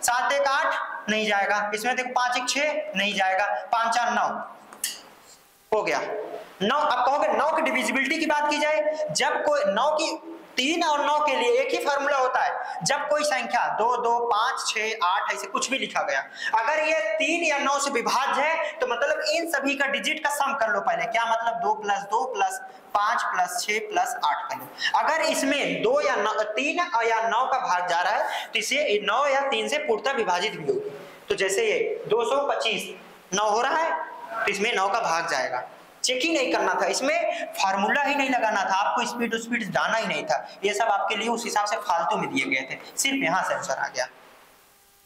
7 1 8 नहीं जाएगा, इसमें देखो 5 1 6 नहीं जाएगा, 5 4 9 हो गया 9। अब कहोगे 9 की डिविजिबिलिटी की बात की जाए, जब कोई 9 की 3 और 9 के लिए एक ही फार्मूला होता है। जब कोई संख्या 2, 2, 5, 6, 8 ऐसे कुछ भी लिखा गया, अगर ये 3 या 9 से विभाज्य है तो मतलब इन सभी का डिजिट का सम कर लो पहले। क्या मतलब 2 + 2 + 5 + 6 + 8 कर लो। अगर इसमें 2 या 9, 3 या 9 का भाग जा रहा है तो इसे 9 या 3 से पूर्णतः विभाजित भी होगी। तो जैसे ये 225 9 हो रहा है तो इसमें 9 का भाग जाएगा। चेक ही नहीं करना था, इसमें फार्मूला ही नहीं लगाना था, आपको स्पीड जाना ही नहीं था। ये सब आपके लिए उस हिसाब से फालतू में दिए गए थे, सिर्फ यहाँ से आंसर आ गया।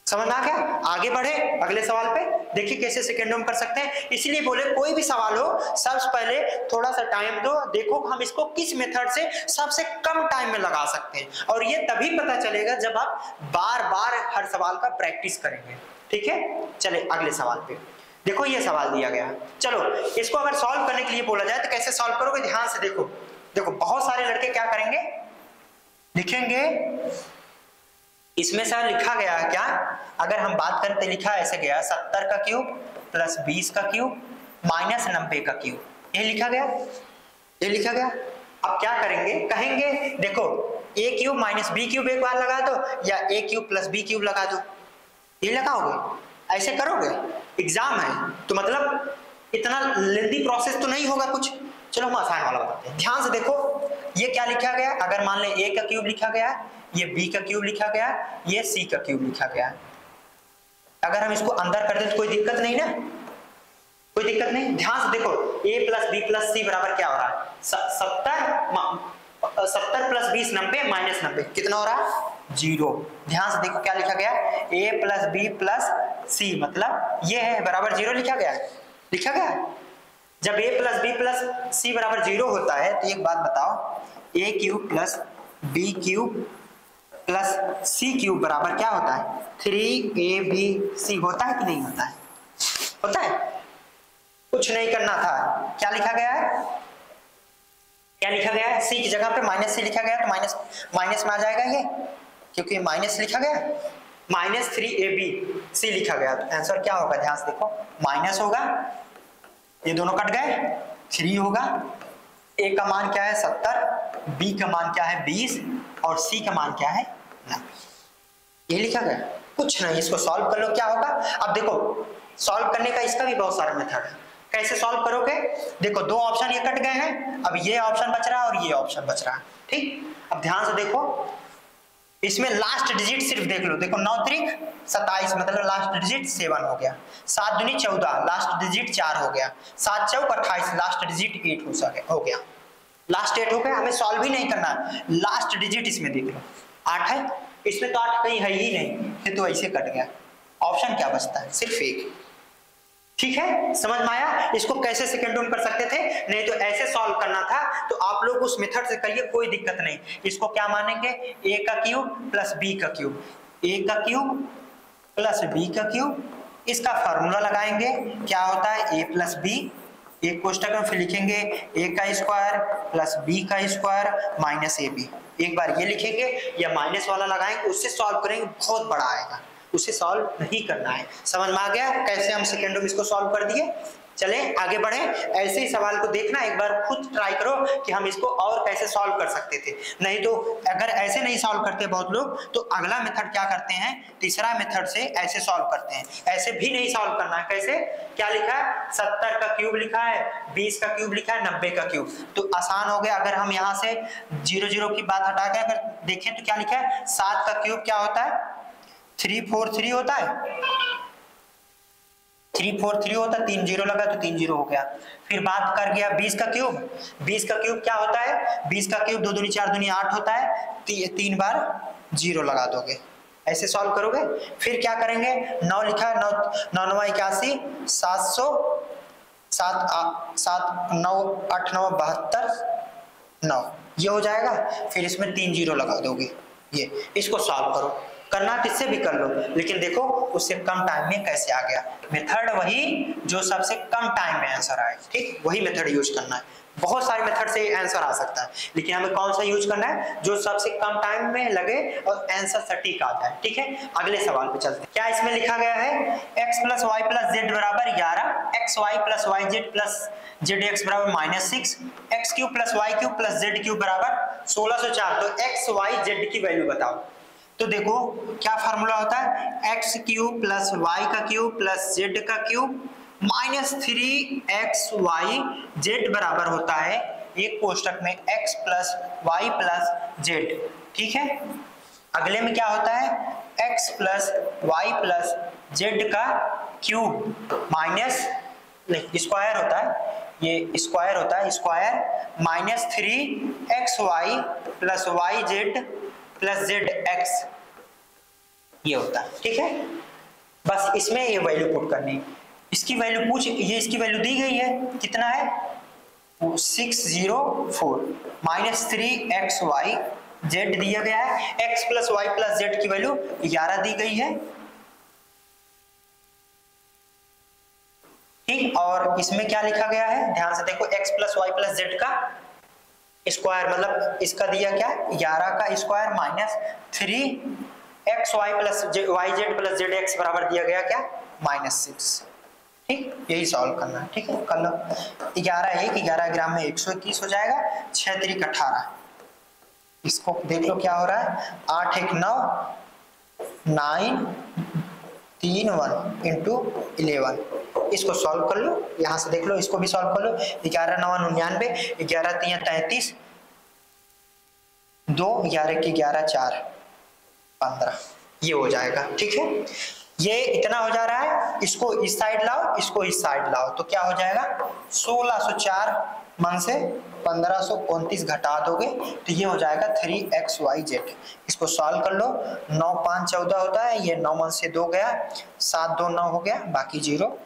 समझ में आ गया? आगे बढ़े अगले सवाल पे, देखिए कैसे सेकेंडों में कर सकते हैं। इसलिए बोले कोई भी सवाल हो सबसे पहले थोड़ा सा टाइम दो, देखो हम इसको किस मेथड से सबसे कम टाइम में लगा सकते हैं, और ये तभी पता चलेगा जब आप बार बार हर सवाल का प्रैक्टिस करेंगे। ठीक है, चले अगले सवाल पे। देखो ये सवाल दिया गया, चलो इसको अगर सॉल्व करने के लिए बोला जाए तो कैसे सॉल्व करोगे, ध्यान से देखो। देखो बहुत सारे लड़के क्या करेंगे, लिखेंगे इसमें सर लिखा गया है क्या, अगर हम बात करें तो लिखा ऐसे गया 70 का क्यूब प्लस 20 का क्यूब माइनस 90 का क्यूब, ये लिखा गया, ये लिखा गया। अब क्या करेंगे, कहेंगे देखो a cube minus b cube एक बार लगा दो, या a cube plus b cube लगा दो, ये लगाओगे, ऐसे करोगे। एग्जाम है तो मतलब इतना लेंदी प्रोसेस तो नहीं होगा कुछ। चलो हम आसान वाला बताते हैं, ध्यान से देखो। ये क्या लिखा गया, अगर मान लें a का क्यूब लिखा गया, ये b का क्यूब लिखा गया, ये c का क्यूब लिखा गया, अगर हम इसको अंदर कर दें तो कोई दिक्कत नहीं ना, कोई दिक्कत नहीं। ध्यान से देखो a plus b plus c बराबर क्या हो रहा है, 70 प्लस 20 90 माइनस 90 कितना हो रहा है, 0। ध्यान से देखो क्या लिखा गया, a प्लस बी प्लस सी मतलब ये है बराबर 0 लिखा गया, लिखा गया। जब a plus b plus c बराबर 0 होता है तो एक बात बताओ, a cube plus b cube plus c cube बराबर क्या होता है, 3ab होता है कि नहीं होता है, होता है। कुछ नहीं करना था, क्या लिखा गया है, क्या लिखा गया है, सी की जगह पे माइनस सी लिखा गया तो माइनस में आ जाएगा ये, क्योंकि माइनस लिखा गया, माइनस 3ab लिखा गया तो आंसर क्या होगा, ध्यान से देखो माइनस होगा, ये दोनों कट गए, 3 होगा, a का मान क्या है 70, b का मान क्या है 20 और c का मान क्या है 90, ये लिखा गया। कुछ नहीं, इसको सॉल्व कर लो क्या होगा। अब देखो सॉल्व करने का इसका भी बहुत सारा मेथड है, कैसे सॉल्व करोगे, देखो 2 ऑप्शन ये कट गए हैं, अब ये ऑप्शन बच रहा है और ये ऑप्शन बच रहा है, ठीक। अब ध्यान से देखो, इसमें लास्ट डिजिट सिर्फ देख लो, देखो 9 त्रिक 27 मतलब लास्ट डिजिट 7 हो गया, 7 दूनी 14 लास्ट डिजिट 4 हो गया, 7 चौक 28 लास्ट डिजिट 8 हो गया, लास्ट 8 हो गया। हमें सॉल्व ही नहीं करना, लास्ट डिजिट इसमें देख लो 8 है, इसमें तो 8 कहीं है ही नहीं, फिर तो ऐसे कट गया, ऑप्शन क्या बचता है, सिर्फ 1। ठीक है, समझ में आया। इसको कैसे सेकेंडों में कर सकते थे, नहीं तो ऐसे सॉल्व करना था, तो आप लोग उस मेथड से करिए, कोई दिक्कत नहीं। इसको क्या मानेंगे, a का क्यूब प्लस b का क्यूब, a का क्यूब प्लस b का क्यूब, इसका फार्मूला लगाएंगे, क्या होता है a प्लस b, एक कोष्टक में फिर लिखेंगे a का स्क्वायर प्लस b का स्क्वायर माइनस ab, एक बार ये लिखेंगे या माइनस वाला लगाएंगे, उससे सॉल्व करेंगे, बहुत बड़ा आएगा, उसे सॉल्व नहीं करना है। समझ में आ गया कैसे हम सेकेंडों में इसको सॉल्व कर दिए। चले आगे बढ़े, ऐसे ही सवाल को देखना, एक बार खुद ट्राई करो कि हम इसको और कैसे सॉल्व कर सकते थे। नहीं तो अगर ऐसे नहीं सॉल्व करते बहुत लोग, तो अगला मेथड क्या करते हैं, तीसरा मेथड से ऐसे सॉल्व करते हैं। ऐसे भी नहीं सॉल्व करना है, कैसे, क्या लिखा है 70 का क्यूब लिखा है, 20 का क्यूब लिखा है, 90 का क्यूब, तो आसान हो गया। अगर हम यहाँ से 0 0 की बात हटा के अगर देखें तो क्या लिखा है, 7 का क्यूब क्या होता है 343 होता है, 343 होता है, 3 0 लगा तो 3 0 हो गया। फिर बात कर गया 20 का क्यूब, 20 का क्यूब क्या होता है, 20 का क्यूब 2 दूनी 4 दूनी 8 होता है, 3 बार 0 लगा दोगे, ऐसे सॉल्व करोगे। फिर क्या करेंगे, 9 लिखा है, 9 9 81 700 7 9 8 9 72 9, ये हो जाएगा। फिर इसमें 3 0 लगा दोगे, ये इसको सॉल्व करो, करना तो इससे भी कर लो, लेकिन देखो उससे कम टाइम में कैसे आ गया। मेथड वही जो सबसे कम टाइम में आंसर आए, ठीक, वही मेथड यूज करना है। बहुत सारे मेथड से आंसर आ सकता है, लेकिन हमें कौन सा यूज करना है, जो सबसे कम टाइम में लगे और आंसर सटीक आ जाए। ठीक है, अगले सवाल पे चलते हैं। क्या इसमें लिखा गया है, x plus y plus z बराबर 11, x y plus y z plus z x बराबर -6, x cube plus y cube plus z cube बराबर 1604। तो एक्स वाई जेड की वैल्यू बताओ। तो देखो क्या फार्मूला होता है, एक्स क्यूब प्लस वाई का क्यूब प्लस जेड का क्यूब -3xy जेड बराबर होता है एक कोष्टक में x plus y plus z. ठीक है, अगले में क्या होता है, x plus y plus z का क्यूब माइनस नहीं स्क्वायर होता है, ये स्क्वायर होता है, square -3xy plus y z plus z x, ये होता है। ठीक है, बस इसमें ये वैल्यू पुट करनी है। इसकी वैल्यू पूछ, ये इसकी वैल्यू दी गई है, कितना है 604 -3xy जेड दिया गया है, x plus y plus z की वैल्यू 11 दी गई है। ठीक, और इसमें क्या लिखा गया है, ध्यान से देखो, x plus y plus z का स्क्वायर मतलब इसका दिया क्या 11 का square -3xy plus y z plus z x बराबर दिया गया क्या -6। ठीक, यही सॉल्व करना है। ठीक है, कर लो। 11 ग्राम में 121 हो जाएगा, 6 3 18। इसको देख लो क्या हो रहा है, 8 1 9 9 3 1 इंटू 11। इसको सॉल्व कर लो, यहां से देख लो, इसको भी सॉल्व कर लो। 11 9 99, 11 3 33, 2 11 की 11 4 15, ये हो जाएगा। ठीक है, ये इतना हो जा रहा है, इसको इस साइड लाओ, इसको इस साइड लाओ, तो क्या हो जाएगा 1604 मन से 1529 घटा दोगे तो ये हो जाएगा 3xyz। इसको सॉल्व कर लो, 9 5 14 होता है, ये 9 मन से 2 गया, 7 2 9 हो गया, बाकी 0,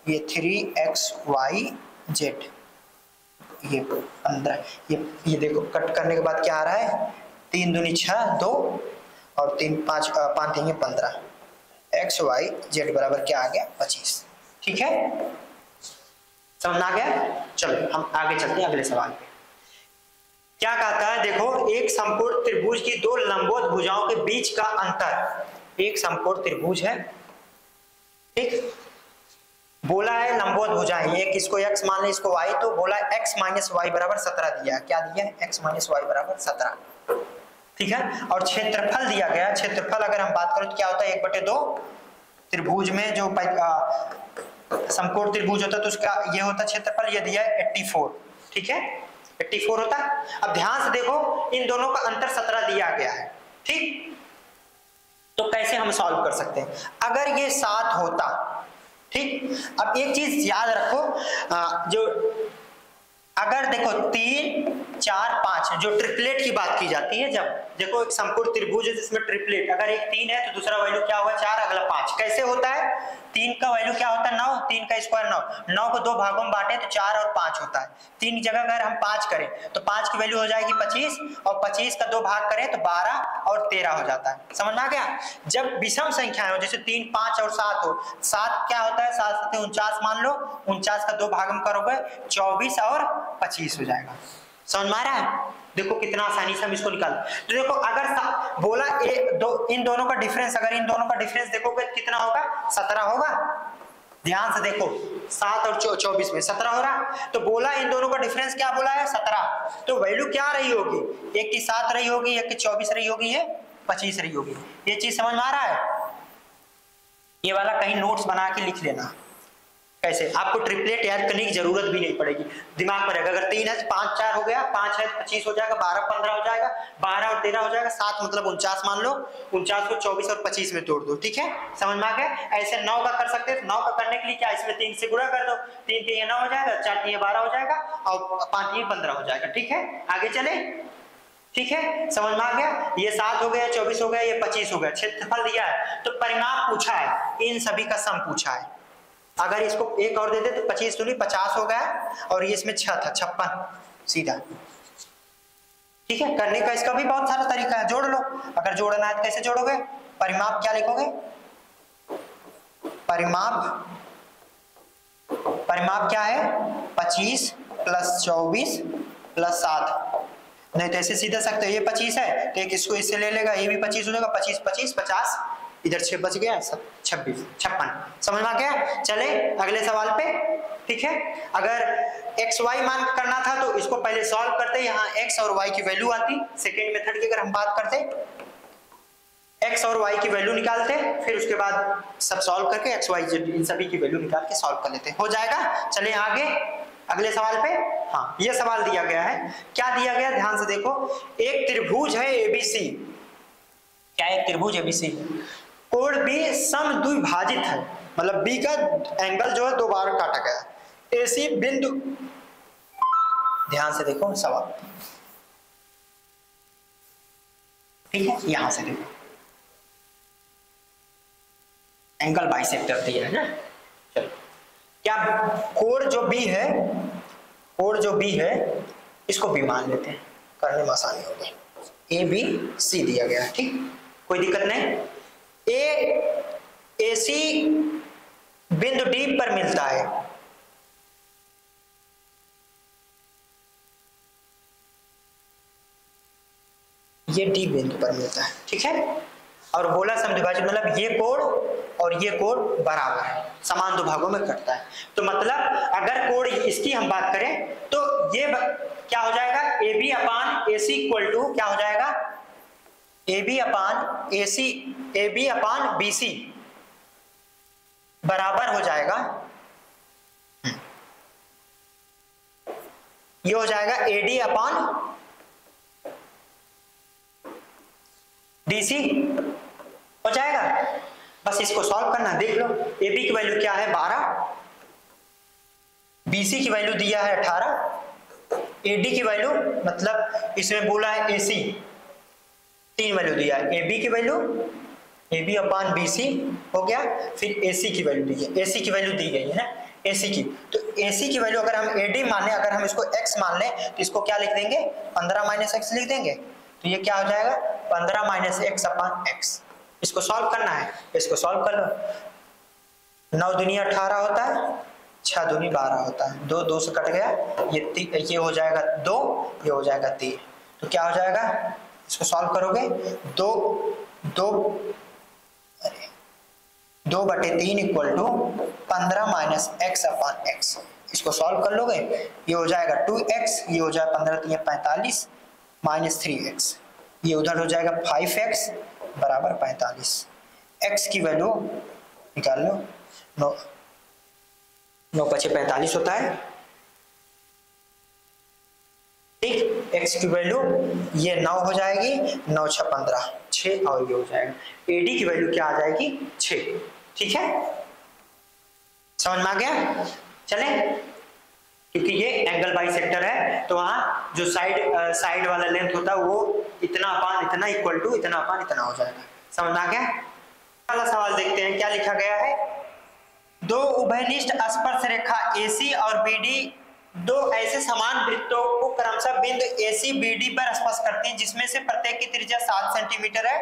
ये 3xyz, ये 15। ये देखो कट करने के बाद क्या आ रहा है, 3 दूनी 6 2 और 3 5 5 3 15, xyz बराबर क्या आ गया 25। ठीक है, समझ आ गया। चलो हम आगे चलते हैं अगले सवाल पे। क्या कहता है, देखो, एक समकोण त्रिभुज की दो लंबवत भुजाओं के बीच का अंतर, एक समकोण त्रिभुज है, ठीक, बोला है लंबवत भुजाएं, एक इसको x मान ले, इसको y, तो बोला x माइनस वाई बराबर 17 दिया है। क्या दिया है, x माइनस वाई बराबर 17। ठीक है, और क्षेत्रफल दिया गया, क्षेत्रफल अगर हम बात करें तो क्या होता है 1/2 त्रिभुज में जो समकोण त्रिभुज होता है तो उसका ये होता है क्षेत्रफल, ये दिया है 84। ठीक है, 84 होता है। अब ध्यान से देखो, इन दोनों का अंतर 17 दिया गया है। ठीक, तो कैसे हम सॉल्व कर सकते हैं, अगर ये 7 होता, ठीक, अब एक चीज याद रखो, जो अगर देखो 3 4 5 जो ट्रिपलेट की बात की जाती है, जब देखो एक समकोण त्रिभुज है जिसमें ट्रिपलेट, अगर एक 3 है तो दूसरा वैल्यू क्या होगा 4, अगला 5। कैसे होता है, 3 का वैल्यू क्या होता है 9, 3 का स्क्वायर 9, 9 को 2 भागों में बांटे तो 4 और 5 होता है। 3 की जगह अगर हम 5 करें तो 5 की वैल्यू हो जाएगी 25, और 25 का 2 भाग करें तो 12 और 13 हो जाता है। समझ में आ गया। जब विषम संख्याएं हो, जैसे 3 5 और 7 हो, 7 क्या होता है 7 7 49 मान लो, 49 का 2 भाग में करोगे 24 और 25 हो जाएगा। समझ में आ रहा है, देखो कितना आसानी से हम इसको निकाल। तो देखो अगर बोला इन दोनों का डिफरेंस, अगर इन दोनों का डिफरेंस देखोगे कितना होगा 17 होगा। ध्यान से देखो 7 और 24 में 17 हो रहा, तो बोला इन दोनों का डिफरेंस क्या बोला है 17, तो वैल्यू क्या रही होगी, एक की 7 रही होगी, एक की 24 रही होगी, ये 25 रही होगी। ये चीज समझ में आ रहा है, ये वाला कहीं नोट्स बना के लिख लेना। कैसे, आपको ट्रिपलेट याद करने की जरूरत भी नहीं पड़ेगी, दिमाग में रहेगा। अगर 3 है तो 5 4 हो गया, 5 है तो 25 हो जाएगा, 12 15 हो जाएगा, 12 और 13 हो जाएगा, 7 मतलब 49 मान लो, 49 को 24 और 25 में तोड़ दो। ठीक है, समझ में आ गया। ऐसे 9 का कर सकते हैं, 9 का करने के लिए क्या, इसमें 3 से गुणा कर दो, 3 3 9 हो जाएगा, 4 3 12 हो जाएगा, और 5 3 15 हो जाएगा। ठीक है, आगे चले। ठीक है, समझ में आ गया। ये 7 हो गया, 24 हो गया, ये 25 हो गया, क्षेत्रफल दिया है, तो परिमाप पूछा है, इन सभी का सम पूछा है। अगर इसको एक और दे दे तो 25 दूनी 50 हो गया, और ये इसमें 6 था 56 सीधा। ठीक है, करने का इसका भी बहुत सारा तरीका है, जोड़ लो। अगर जोड़ना है तो कैसे जोड़ोगे, परिमाप क्या लिखोगे? परिमाप क्या है? 25 प्लस 24 प्लस 7। नहीं तो ऐसे सीधे सकते हो, ये 25 है तो एक इसको इससे ले लेगा, ये भी 25 हो जाएगा, 25 25 50, इधर 6 बच गया, 26 56। समझ में आ गया? चले अगले सवाल पे। ठीक है, अगर एक्स वाई मान करना था तो इसको पहले सॉल्व करते, यहाँ एक्स और वाई की वैल्यू आती। सेकेंड मेथड की अगर हम बात करते, एक्स और वाई की वैल्यू निकालते, फिर उसके बाद सब सॉल्व करके एक्स वाई जेड इन सभी की वैल्यू निकाल के सॉल्व कर लेते, हो जाएगा। चले आगे अगले सवाल पे। हाँ, ये सवाल दिया गया है, क्या दिया गया ध्यान से देखो। एक त्रिभुज है एबीसी, क्या है? त्रिभुज एबीसी, कोण बी समद्विभाजित है, मतलब बी का एंगल जो है 2 बार काटा गया। एसी बिंदु, ध्यान से देखो सवाल, ठीक है, यहां से देखो एंगल बाइसेक्टर दिया है ना। चलो, क्या कोण जो बी है, कोण जो बी है इसको बी मान लेते हैं, करने में आसानी होगी। ए बी सी दिया गया है, ठीक, कोई दिक्कत नहीं। ए सी बिंदु डी पर मिलता है, ये डी बिंदु पर मिलता है, ठीक है। और बोला समद्विभाजित मतलब ये कोण और ये कोण बराबर है, समान दो भागों में कटता है। तो मतलब अगर कोण इसकी हम बात करें तो ये क्या हो जाएगा? A b upon a c equal to क्या हो जाएगा? A b upon a c, a b upon b c बराबर हो जाएगा, ये हो जाएगा A D upon D C हो जाएगा। बस इसको सॉल्व करना, देख लो ए बी की वैल्यू क्या है 12, बी सी की वैल्यू दिया है 18, ए डी की वैल्यू मतलब इसमें बोला है ए सी, 3 वैल्यू दिया है, ए बी की value a b upon b c हो गया, फिर ए सी की वैल्यू दी है, ए सी की वैल्यू दी गई है ना ए सी की। तो ए सी की वैल्यू अगर हम ए डी मान लें, अगर हम इसको x मान लें तो इसको क्या लिख देंगे? 15 माइनस एक्स लिख देंगे। तो ये क्या हो जाएगा? 15 माइनस एक्स अपान एक्स। इसको सॉल्व करना है, इसको सॉल्व कर लो। 9 दूनी 18 होता है, 6 दूनी 12 होता है, 2 2 से कट गया, ये हो जाएगा 2, ये हो जाएगा 3। तो क्या हो जाएगा? इसको सॉल्व करोगे 2/3 equal to 15 minus x upon x. इसको सॉल्व कर लोगे, ये हो जाएगा 2x, ये हो जाएगा 15 3 45 माइनस 3x, ये उधर हो जाएगा 5x बराबर 45। x की वैल्यू निकाल लो, 9 5 45 होता है, ठीक। x की वैल्यू ये 9 हो जाएगी, 9 6 15, 6 और ये हो जाएगा। AD की वैल्यू क्या आ जाएगी? 6, ठीक है, समझ में आ गया? चले, क्योंकि ये एंगल बाइसेक्टर है तो वहां जो साइड वाला लेंथ होता है वो इतना अपान इतना इक्वल टू इतना अपान इतना हो जाएगा। समझ में आ गया? अगला सवाल देखते हैं क्या लिखा गया है। 2 उभयनिष्ठ स्पर्श रेखा AC और BD 2 ऐसे समान वृत्तों को क्रमशः बिंदु AC BD पर स्पर्श करते हैं जिसमें से प्रत्येक की त्रिज्या 7 सेंटीमीटर है,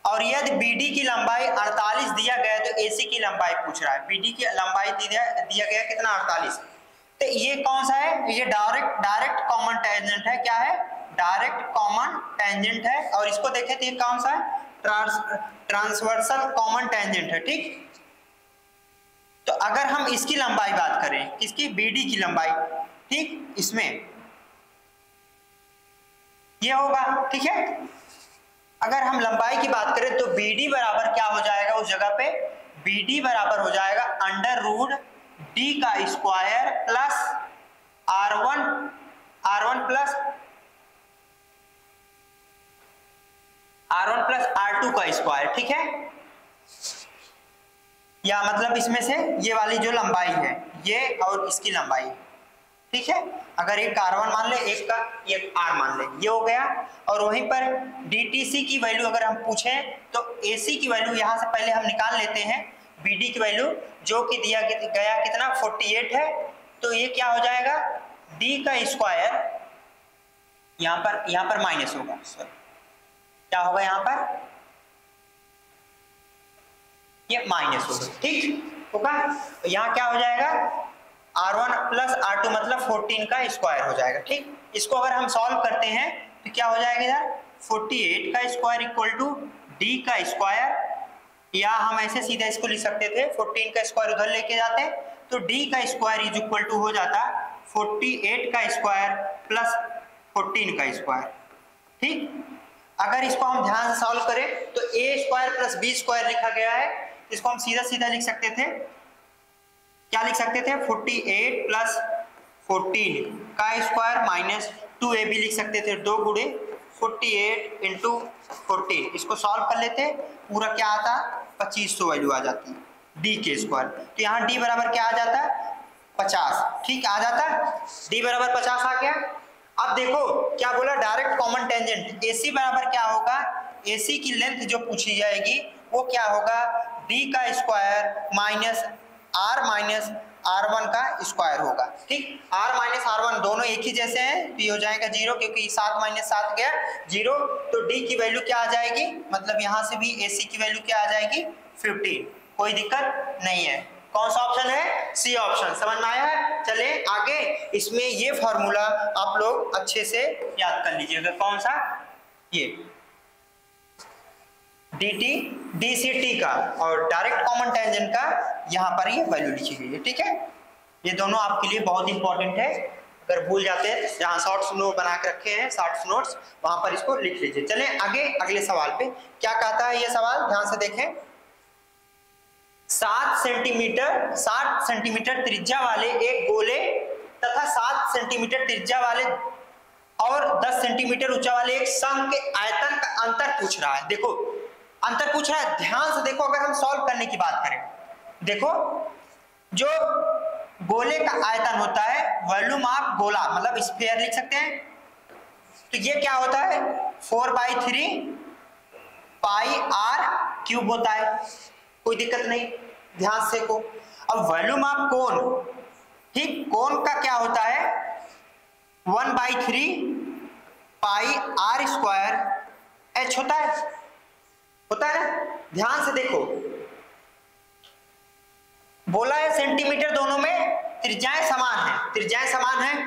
और यदि BD की लंबाई 48 दिया गया तो AC की लंबाई पूछ रहा है। BD की लंबाई दिया गया कितना? 48। तो ये कौन सा है? ये डायरेक्ट कॉमन टेंजेंट है। क्या है? डायरेक्ट कॉमन टेंजेंट है। और इसको देखें तो ये कौन सा है? ट्रांसवर्सल कॉमन टेंजेंट है, ठीक। तो अगर हम इसकी लंबाई बात करें, किसकी? BD की लंबाई, ठीक, इसमें ये होगा, ठीक है। अगर हम लंबाई की बात करें तो BD बराबर क्या हो जाएगा उस जगह पे? BD बराबर हो जाएगा अंडर रूट D का square plus R1 plus R2 का स्क्वायर, ठीक है। या मतलब इसमें से ये वाली जो लंबाई है ये और इसकी लंबाई, ठीक है। अगर एक का R1 मान ले, एक का एक R मान ले, ये हो गया। और वहीं पर DTC की वैल्यू अगर हम पूछें तो AC की वैल्यू यहाँ से पहले हम निकाल लेते हैं। BD की वैल्यू जो कि दिया गया कितना? 48 है। तो ये क्या हो जाएगा? D का स्क्वायर, यहाँ पर माइनस होगा, सॉरी क्या होगा यहाँ पर? ये माइनस होगा, ठीक होगा। यहाँ क्या हो जाएगा, R1 प्लस R2 मतलब 14 का स्क्वायर हो जाएगा, ठीक। इसको अगर हम सॉल्व करते हैं तो क्या हो जाएगा इधर, 48 का स्क्वायर इक्वल टू D का स्क्वायर, या हम ऐसे सीधा इसको लिख सकते थे, 14 का स्क्वायर उधर लेके जाते तो D का स्क्वायर इज इक्वल टू हो जाता 48 का स्क्वायर प्लस 14 का स्क्वायर, ठीक। अगर इसको हम ध्यान से सॉल्व करें तो a square plus b square लिखा गया है, इसको हम सीधा सीधा लिख सकते थे, क्या लिख सकते थे, 48 प्लस 14 का स्क्वायर माइनस 2ab लिख सकते थे, 2 गुणे 48 इंटू 14, इसको सॉल्व कर लेते पूरा क्या आता 2500 वैल्यू आ जाती d के स्क्वायर। तो यहाँ d बराबर क्या आ जाता है 50, ठीक आ जाता है, d बराबर 50 आ गया। अब देखो क्या बोला, डायरेक्ट कॉमन टेंजेंट, AC बराबर क्या होगा, AC की लेंथ जो पूछी जाएगी वो क्या होगा, d का square minus r minus R1 का स्क्वायर होगा, ठीक। r माइनस R1 दोनों एक ही जैसे हैं तो ये हो जाएगा 0, क्योंकि 7 माइनस 7 गया 0, तो d की वैल्यू क्या आ जाएगी, मतलब यहाँ से भी AC की वैल्यू क्या आ जाएगी 15, कोई दिक्कत नहीं है। कौन सा ऑप्शन है, सी ऑप्शन, समझ में आया है। चले आगे, इसमें ये फॉर्मूला आप लोग अच्छे से याद कर लीजिएगा, कौन सा, ये dt dct का और डायरेक्ट कॉमन टेंजेंट का यहाँ पर ये वैल्यू लिखी गई है, ठीक है। ये दोनों आपके लिए बहुत इंपॉर्टेंट है, अगर भूल जाते हैं जहाँ शॉर्ट्स नोट बना के रखे हैं, शॉर्ट्स नोट्स, वहां पर इसको लिख लीजिए। चले आगे अगले सवाल पे, क्या कहता है ये सवाल, ध्यान से देखें। 60 सेंटीमीटर त्रिज्या वाले एक गोले तथा 7 सेंटीमीटर त्रिज्या वाले और 10 सेंटीमीटर ऊंचा वाले एक शंख के आयतन का अंतर पूछ रहा है। देखो अंतर पूछ रहा है, ध्यान से देखो, अगर हम सॉल्व करने की बात करें, देखो जो गोले का आयतन होता है, वॉल्यूम ऑफ गोला मतलब स्फीयर लिख सकते हैं, तो ये क्या होता है 4/3 पाई r क्यूब होता है, कोई दिक्कत नहीं, ध्यान से को। अब वॉल्यूम ऑफ कोन, ठीक, कोन का क्या होता है 1/3 पाई r स्क्वायर h होता है ना। ध्यान से देखो, बोला है सेंटीमीटर दोनों में त्रिज्याएं समान है, त्रिज्याएं समान है,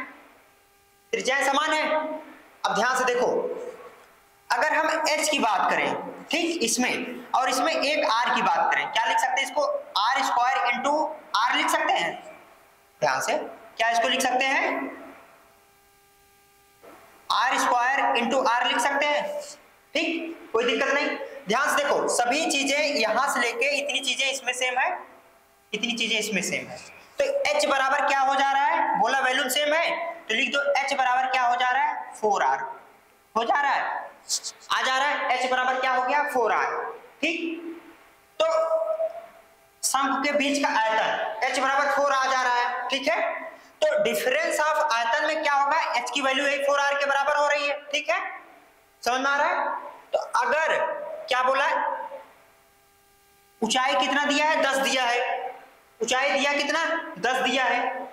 त्रिज्याएं समान है। अब ध्यान से देखो, अगर हम h की बात करें, ठीक, इसमें और इसमें एक r की बात करें, क्या लिख सकते हैं इसको, r स्क्वायर इंटू r लिख सकते हैं, ध्यान से, क्या इसको लिख सकते हैं r स्क्वायर इंटू r लिख सकते हैं, ठीक, कोई दिक्कत नहीं। ध्यान से देखो, सभी चीजें यहां से लेके इतनी चीजें इसमें सेम है, इतनी चीजें इसमें सेम है, तो h बराबर क्या हो जा रहा है, बोला वैल्यूम सेम है तो लिख दो h बराबर क्या हो जा रहा है 4r हो जा रहा है, आ जा रहा है, h बराबर क्या हो गया 4r, ठीक। तो शंख के बीच का आयतन h बराबर 4 आ जा रहा है, ठीक है। तो डिफरेंस ऑफ आयतन में क्या होगा, h की वैल्यू 4r के बराबर हो रही है, ठीक है, समझ में आ रहा है। तो अगर क्या बोला, ऊंचाई कितना दिया है 10 दिया है, ऊंचाई दिया कितना 10 दिया है,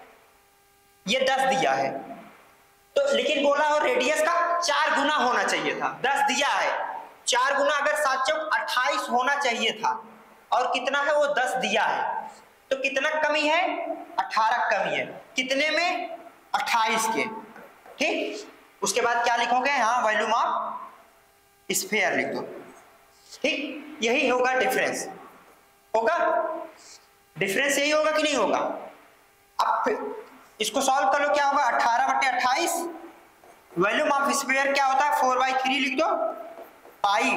ये 10 दिया है, तो लेकिन बोला और रेडियस का 4 गुना होना चाहिए था, 10 दिया है 4 गुना, अगर 7 चौक 28 होना चाहिए था, और कितना है वो 10 दिया है, तो कितना कमी है 18 कमी है, कितने में 28 के, ठीक। उसके बाद क्या लिखोगे, हाँ वॉल्यूम ऑफ स्फीयर लिख दो, ठीक, यही होगा डिफरेंस, होगा डिफरेंस, यही होगा कि नहीं होगा। अब इसको सॉल्व कर लो, क्या होगा 18/28, वॉल्यूम ऑफ स्फीयर क्या होता है 4/3 लिख दो, पाई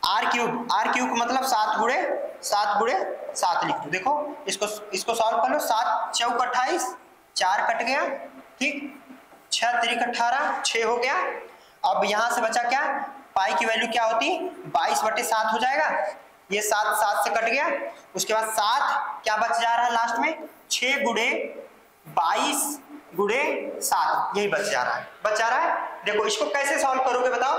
r क्यूब मतलब 7 गुणे 7 लिख दो। देखो इसको सॉल्व कर लो, 7 चौक 28, 4 कट गया, ठीक, 6 त्रिक 18, 6 हो गया। अब यहां से बचा क्या, पाई की वैल्यू क्या होती 22/7 हो जाएगा, ये 7 से कट गया, उसके बाद 7 क्या बच जा रहा है लास्ट में 6 गुणे 22 गुणे 7, यही बच जा रहा है। देखो इसको कैसे सॉल्व करोगे बताओ,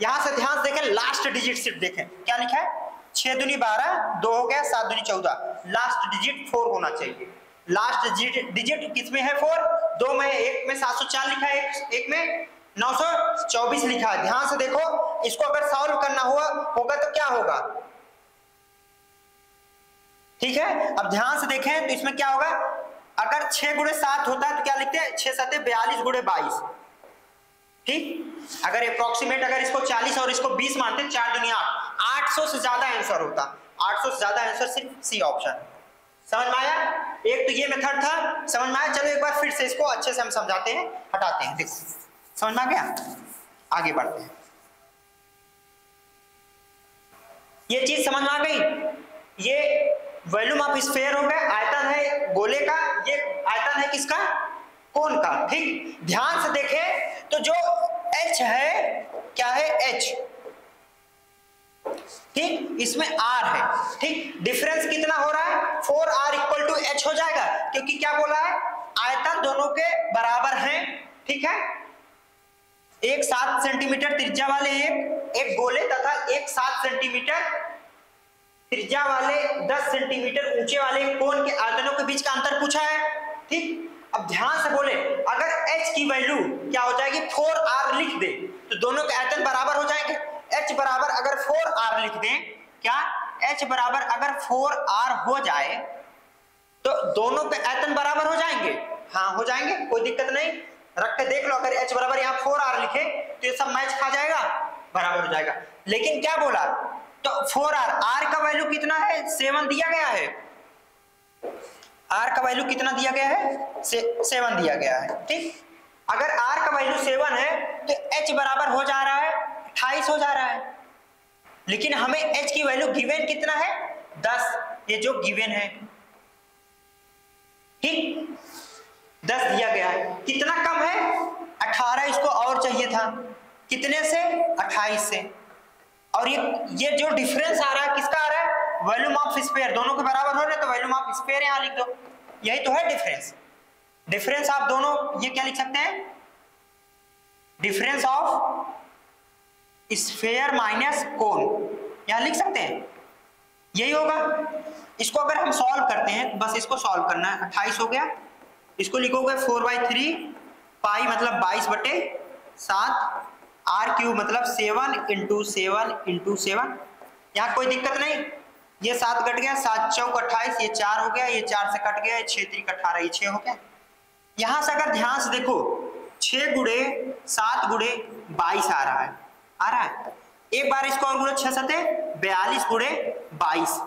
यहां से ध्यान से देखें, लास्ट डिजिट सिर्फ देखें क्या लिखा है, 6 दूनी 12, 2 हो गया, 7 दूनी 14, लास्ट डिजिट 4 होना चाहिए, लास्ट डिजिट किसमें है 4, 2 में, एक में 704 लिखा है, एक में 924 लिखा है। ध्यान से देखो, इसको अगर सॉल्व करना होगा तो क्या होगा, ठीक है, अब ध्यान से देखें तो इसमें क्या होगा, अगर 6 गुणे 7 होता है तो क्या लिखते हैं, 6 7 42 गुणे 22। ठीक, अगर अप्रोक्सीमेट अगर इसको 40 और इसको 20 मानते हैं, 4 दुनिया 800 से ज्यादा आंसर होता, 800 से ज्यादा आंसर सिर्फ सी ऑप्शन। समझ में आया? एक तो ये मेथड था, समझ में आया? चलो एक बार फिर से इसको अच्छे से हम समझाते हैं, हटाते हैं। देखो समझ में आ गया, आगे बढ़ते हैं। ये चीज समझ में आ गई, ये वॉल्यूम ऑफ स्फीयर हो गया, आयतन है गोले का, ये आयतन है किसका, कोन का। ठीक, ध्यान से देखें तो जो H है क्या है, H, ठीक, इसमें R है। ठीक, डिफरेंस कितना हो रहा है, 4R इक्वल टू H हो जाएगा, क्योंकि क्या बोला है, आयतन दोनों के बराबर हैं। ठीक है, एक 7 सेंटीमीटर त्रिज्या वाले एक गोले तथा एक 7 सेंटीमीटर त्रिज्या वाले 10 सेंटीमीटर ऊंचे वाले कोन के आयतनों के बीच का अंतर पूछा है। ठीक, अब ध्यान से बोले, अगर H की वैल्यू क्या हो जाएगी, 4R लिख दे तो दोनों के आयतन बराबर हो जाएंगे। H बराबर अगर 4R लिख दें, क्या H बराबर अगर 4R हो जाए तो दोनों के आयतन बराबर हो जाएंगे। हाँ हो जाएंगे, कोई दिक्कत नहीं, रख के देख लो। अगर H बराबर यहाँ 4R लिखे तो ये सब मैच खा जाएगा, बराबर हो जाएगा। लेकिन क्या बोला, तो 4R, R का वैल्यू कितना है, 7 दिया गया है, R का वैल्यू कितना दिया गया है, 7 दिया गया है। ठीक, अगर R का वैल्यू 7 है तो H बराबर हो जा रहा है 28 हो जा रहा है, लेकिन हमें H की वैल्यू गिवन कितना है, 10, ये जो गिवन है। ठीक, 10 दिया गया है, कितना कम है, 18, इसको और चाहिए था, कितने से, 28 से। और ये जो डिफरेंस आ रहा है किसका आ रहा है, वॉल्यूम ऑफ स्फीयर, दोनों के बराबर हो रहे हैं तो वॉल्यूम ऑफ स्फीयर यहां लिख दो, यही तो है डिफरेंस। डिफरेंस आप दोनों ये क्या लिख सकते हैं, डिफरेंस ऑफ स्फीयर माइनस कोन, यहां लिख सकते हैं, यही होगा। इसको अगर हम सॉल्व करते हैं, बस इसको सॉल्व करना है, 28 हो गया, इसको लिखोगे 4/3 पाई मतलब 22/7, R क्यूब मतलब 7 × 7 × 7, यहाँ कोई दिक्कत नहीं, ये 7 कट गया, 7 चौक 28, ये 4 हो गया, ये 4 से कट गया, 6 3 18, ये 6 हो गया। यहां से अगर ध्यान से देखो, 6 गुणे 7 गुणे 22 आ रहा है, आ रहा है। एक बार इसको और गुणे 6 7 42 गुणे 22,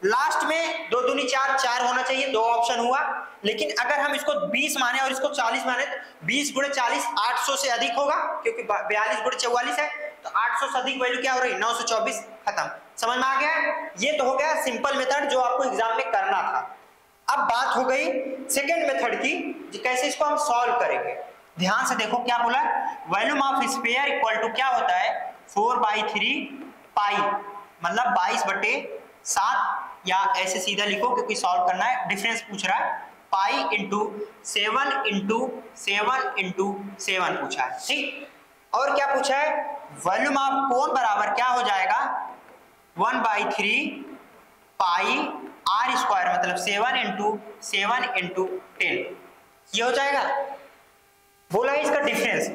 लास्ट में 2 दूनी 4, 4 होना चाहिए, 2 ऑप्शन हुआ। लेकिन अगर हम इसको 20 माने और इसको 40 माने तो 20 गुणे 40 800 से अधिक होगा, क्योंकि 42 गुणे 44 है, तो 800 से अधिक वैल्यू क्या हो रही, 924, खत्म। समझ में आ गया? ये तो हो गया सिंपल मेथड जो आपको एग्जाम में करना था। अब बात हो गई सेकेंड मेथड की, कैसे इसको हम सॉल्व करेंगे। ध्यान से देखो क्या बोला, volume of sphere equal to क्या होता है, 4/3 पाई मतलब 22/7, या ऐसे सीधा लिखो क्योंकि सॉल्व करना है, डिफरेंस पूछ रहा है, पाई इंटू 7 × 7 × 7 पूछा है। ठीक, और क्या पूछा है, वॉल्यूम ऑफ कोन बराबर क्या हो जाएगा, 1/3 पाई R स्क्वायर मतलब 7 × 7 × 10, ये हो जाएगा। बोला है इसका difference,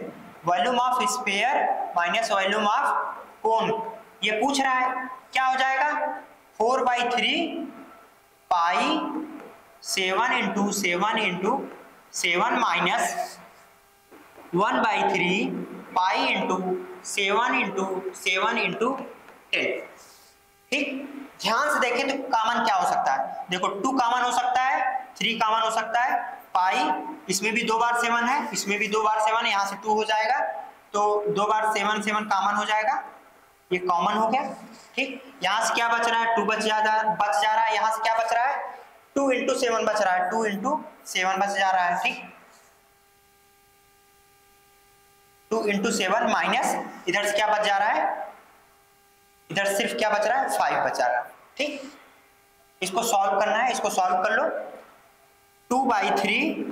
volume of sphere minus volume of cone, ये पूछ रहा है, क्या हो जाएगा, 4/3 पाई 7 × 7 × 7 माइनस 1/3 पाई इंटू 7 × 7 × 10। ठीक, ध्यान से देखें तो कॉमन क्या हो सकता है, देखो 2 कॉमन हो सकता है, 3 कॉमन हो सकता है, पाई इसमें भी 2 बार 7 है, इसमें भी 2 बार 7 है, यहाँ से 2 हो जाएगा, तो 2 बार 7 7 कॉमन हो जाएगा, ये कॉमन हो गया। ठीक, यहाँ से क्या बच रहा है, 2 बच जा रहा है, यहाँ से क्या बच रहा है, 2 × 7 बच रहा है, 2 × 7 बच जा रहा है। ठीक, 2 × 7 माइनस इधर से क्या बच जा रहा है, इधर सिर्फ क्या बच रहा है, 5 बचा रहा है। ठीक, इसको सॉल्व करना है, इसको सॉल्व कर लो, 2/3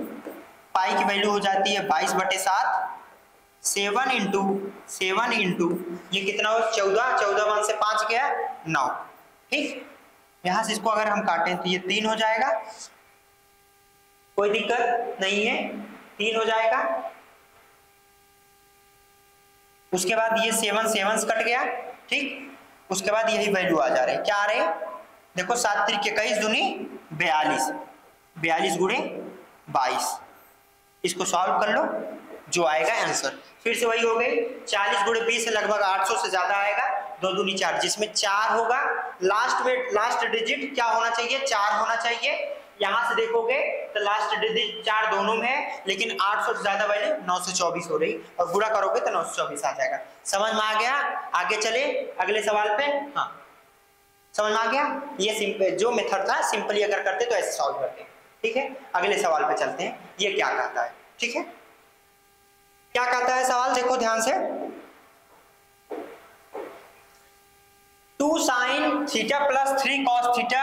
पाई की वैल्यू हो जाती है 22/7, 7 × 7 × ये कितना हो, 14, 14 1 से 5 गया 9। ठीक, यहां से इसको अगर हम काटें तो ये 3 हो जाएगा, कोई दिक्कत नहीं है, 3 हो जाएगा। उसके बाद ये 7 7 कट गया। ठीक, उसके बाद यही वैल्यू आ जा रही है, क्या आ रही है, देखो 7 त्रिक 21 दूनी 42, 42 गुणे 22, इसको सॉल्व कर लो, जो आएगा आंसर फिर से वही हो गई। 40 गुणे 20 लगभग 800 से ज्यादा आएगा, 2 दूनी 4, जिसमें 4 होगा, लास्ट डिजिट क्या होना चाहिए, 4 होना चाहिए। यहां से देखोगे तो लास्ट डिजिट 4 दोनों में है, लेकिन 800 से ज्यादा वैल्यू 924 हो रही, और गुणा करोगे तो 924 आ जाएगा। समझ में आ गया? आगे चले अगले सवाल पे। हाँ समझ में आ गया? ये जो मेथड था सिंपली अगर करते तो ऐसे सॉल्व करते। ठीक है, अगले सवाल पे चलते हैं, ये क्या कहता है। ठीक है, क्या कहता है सवाल, देखो ध्यान से। 2 sin theta plus 3 cos theta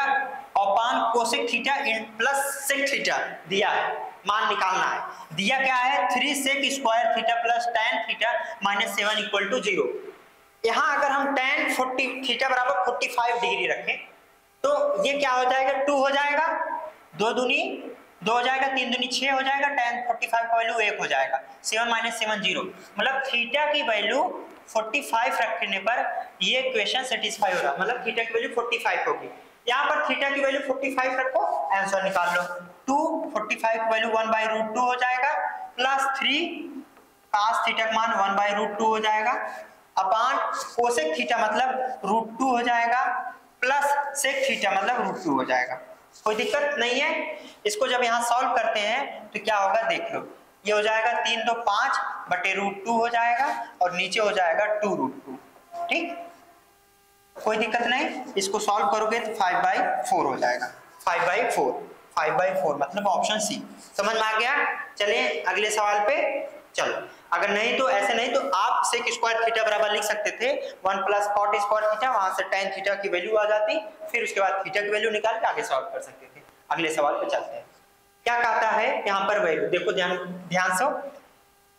upon cosec theta plus sec theta दिया है, मान निकालना है। दिया क्या है, 3 sec square theta plus tan theta minus 7 equal to 0। यहां अगर हम tan 40 थीटा बराबर 45 डिग्री रखें तो ये क्या हो जाएगा, 2 हो जाएगा, 2 दूनी 2 हो जाएगा, 3 दूनी 6 हो जाएगा, tan 45 का वैल्यू 1 हो जाएगा, 7 माइनस 7 0। मतलब थीटा की वैल्यू 45 रखने पर ये इक्वेशन सेटिस्फाई हो रहा, मतलब थीटा की वैल्यू 45 होगी। यहाँ पर थीटा की वैल्यू 45 रखो, आंसर निकाल लो। 2 45 की वैल्यू 1/√2 हो जाएगा, प्लस 3 cos थीटा का मान 1/√2 हो जाएगा, अपॉन कोसेक थीटा मतलब √2 हो जाएगा, प्लस सेक थीटा मतलब √2 हो जाएगा। कोई दिक्कत नहीं है। इसको जब यहाँ सॉल्व करते हैं तो क्या होगा देख लो, ये हो जाएगा 3 तो 5 बटे √2 हो जाएगा, और नीचे हो जाएगा 2√2। ठीक, कोई दिक्कत नहीं। इसको सॉल्व करोगे तो 5/4 हो जाएगा, 5/4 मतलब ऑप्शन सी। समझ में आ गया? चलिए अगले सवाल पे चलो। अगर नहीं तो ऐसे नहीं तो आप सेक स्क्वायर थीटा बराबर लिख सकते थे 1 प्लस कॉट स्क्वायर थीटा, वहां से tan थीटा की वैल्यू आ जाती, फिर उसके बाद थीटा की वैल्यू निकाल के आगे सॉल्व कर सकते थे। अगले सवाल पे चलते हैं। क्या कहता है यहाँ पर वैल्यू, देखो ध्यान से,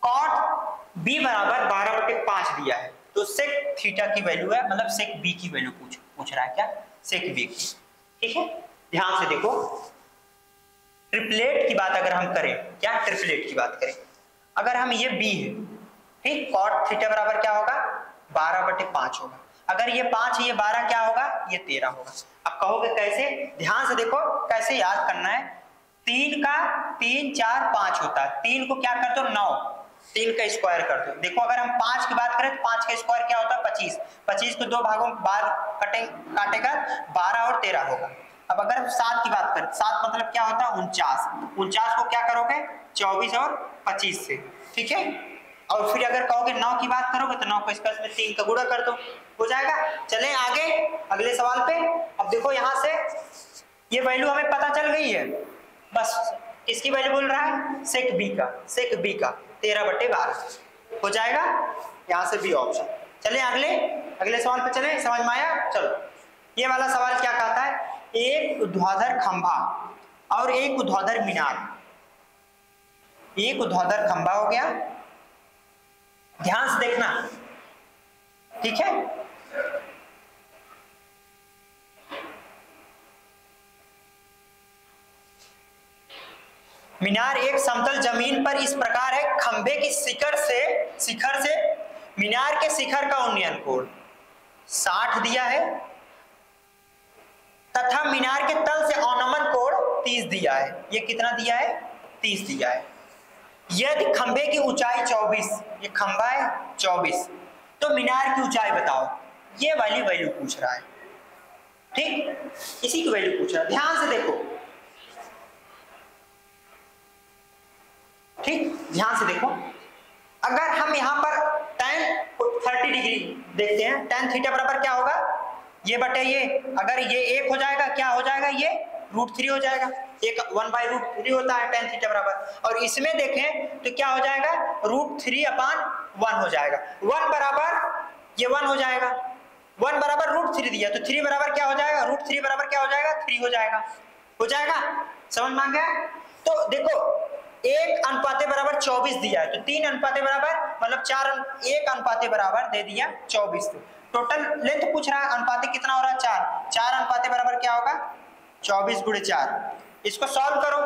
कॉट बी बराबर 12/5 दिया है, तो सेक थीटा की वैल्यू है, मतलब सेक बी की वैल्यू पूछ रहा है, क्या सेक बी की। ठीक है, ध्यान से देखो, ट्रिपलेट की बात अगर हम करें, क्या ट्रिपलेट की बात करें, अगर हम ये बी है, ठीक, कॉट थीटा बराबर क्या होगा 12/5 होगा, अगर ये 5 है ये 12 क्या होगा, ये 13 होगा। अब कहोगे कैसे, ध्यान से देखो कैसे याद करना है। 3 का 3 4 5 होता है, 3 को क्या कर दो 9, 3 का स्क्वायर कर दो। देखो अगर हम 5 की बात करें तो 5 का स्क्वायर क्या होता है 25, 25 को 2 भागों में काटेगा 12 और 13 होगा। अब अगर हम 7 की बात करें, 7 मतलब क्या होता है 49, 49 को क्या करोगे 24 और 25 से, ठीक है। और फिर अगर कहोगे 9 की बात करोगे तो 9 को इसका इसमें 3 का गुणा कर दो, हो जाएगा। चलें आगे अगले सवाल पे। अब देखो यहां से ये वैल्यू हमें पता चल गई है, बस किसकी वैल्यू बोल रहा है, सेक बी का, सेक बी का 13/12 हो जाएगा, यहां से बी ऑप्शन। चले अगले सवाल पे चले, समझ में आया? चलो ये वाला सवाल क्या कहता है, एक ऊर्ध्वाधर खंभा और एक ऊर्ध्वाधर मीनार, एक ऊर्ध्वाधर खंभा हो गया, ध्यान से देखना, ठीक है। मीनार एक समतल जमीन पर इस प्रकार है, खंभे की शिखर से मीनार के शिखर का उन्नयन कोण 60 दिया है, तथा मीनार के तल से अवनमन कोण 30 दिया है। ये कितना दिया है, 30 दिया है। यदि खंभे की ऊंचाई 24, ये खंभा है 24, तो मीनार की ऊंचाई बताओ। ये वाली वैल्यू पूछ रहा है, ठीक, इसी की वैल्यू पूछ रहा है। ध्यान से देखो, ठीक, ध्यान से देखो, अगर हम यहां पर tan 30 डिग्री देखते हैं, tan थीटा बराबर क्या होगा, ये बटे ये, अगर ये 1 हो जाएगा क्या हो जाएगा, ये √3 हो जाएगा, एक 1/√3 होता है tan थीटा बराबर। और इसमें देखें तो क्या हो जाएगा, √3/1 हो जाएगा, 1 बराबर ये 1 हो जाएगा, 1 बराबर √3 दिया तो 3 बराबर क्या हो जाएगा, √3 बराबर क्या हो जाएगा 3 हो जाएगा, हो जाएगा। समझ में आ गया? तो देखो 1:24 दिया है, तो 3:बराबर मतलब 1:बराबर दे दिया 24। टोटल लेंथ पूछ रहा है, अनुपात कितना हो रहा है 4, 4:बराबर क्या होगा 24 × 4। इसको सॉल्व करो,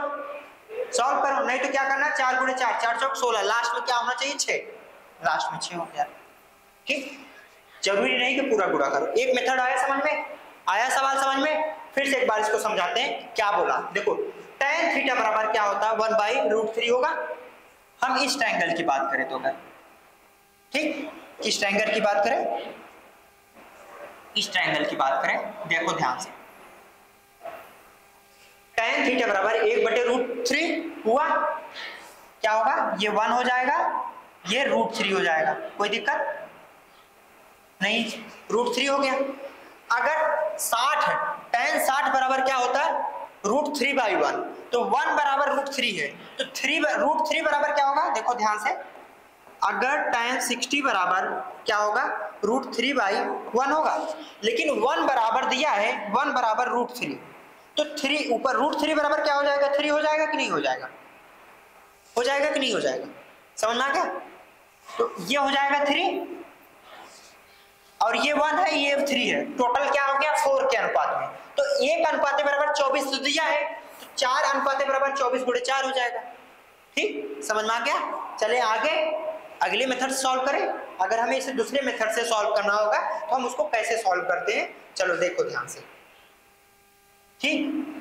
नहीं तो क्या करना, 4 × 4, 4 चौक 16, लास्ट में क्या होना चाहिए 6, लास्ट में 6 हो गया, ठीक। जरूरी नहीं कि पूरा गुणा करो। एक मेथड आया समझ में, आया सवाल समझ में? फिर से एक बार इसको समझाते हैं क्या बोला। देखो tan थीटा बराबर क्या होता है 1/√3 होगा। हम इस ट्रायंगल की बात करें तो, ठीक, इस ट्रायंगल की बात करें, इस ट्रायंगल की बात करें, देखो ध्यान से, tan थीटा बराबर 1/√3 हुआ, क्या होगा, ये 1 हो जाएगा, ये √3 हो जाएगा, कोई दिक्कत नहीं, √3 हो गया। अगर 60 है, tan 60 बराबर क्या होता है √3/1, तो 1 बराबर √3 है, तो √3 बराबर क्या होगा, देखो ध्यान से, अगर tan 60 बराबर क्या होगा √3/1 होगा, लेकिन 1 बराबर दिया है, 1 बराबर √3, तो 3 ऊपर √3 बराबर क्या हो जाएगा, 3 हो जाएगा कि नहीं हो जाएगा, हो जाएगा कि नहीं हो जाएगा, समझ में आ गया। तो ये हो जाएगा 3 और ये 1 है, ये 3 है, टोटल क्या हो गया 4 के अनुपात में, तो 1 अनुपात बराबर 24 तो दिया है, तो 4 अनुपात बराबर 24 गुणे 4 हो जाएगा, ठीक, समझ में आ गया। चले आगे अगले मेथड से सॉल्व करें। अगर हमें इसे दूसरे मेथड से सॉल्व करना होगा तो हम उसको कैसे सॉल्व करते हैं, चलो देखो ध्यान से, ठीक,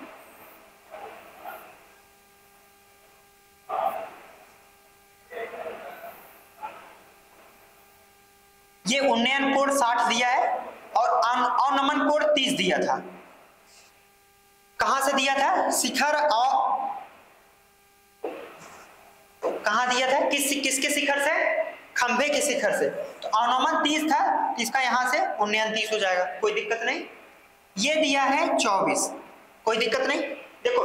ये उन्नयन कोड 60 दिया है और अवनमन कोड 30 दिया था। कहां से दिया था, शिखर और कहां दिया था, किसके शिखर से, खंभे के शिखर से, तो अवनमन 30 था, इसका यहां से उन्नयन 30 हो जाएगा, कोई दिक्कत नहीं। ये दिया है 24, कोई दिक्कत नहीं। देखो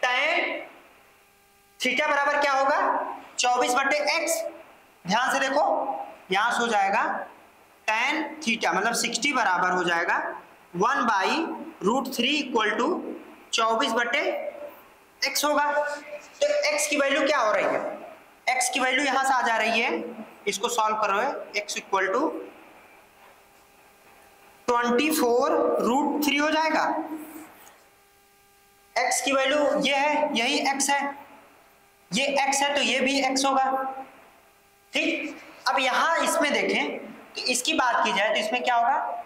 tan थीटा बराबर क्या होगा 24/x, ध्यान से देखो, यहां से हो जाएगा tan थीटा मतलब 60 बराबर हो जाएगा 1/√3 इक्वल टू 24/x होगा। तो x की वैल्यू क्या हो रही है, x की वैल्यू यहां से आ जा रही है, इसको सॉल्व कर रहे हो, x इक्वल टू 24√3 हो जाएगा। x की वैल्यू ये है, यही x है, ये x है तो ये भी x होगा, ठीक। अब यहां इसमें देखें तो इसकी बात की जाए तो इसमें क्या होगा,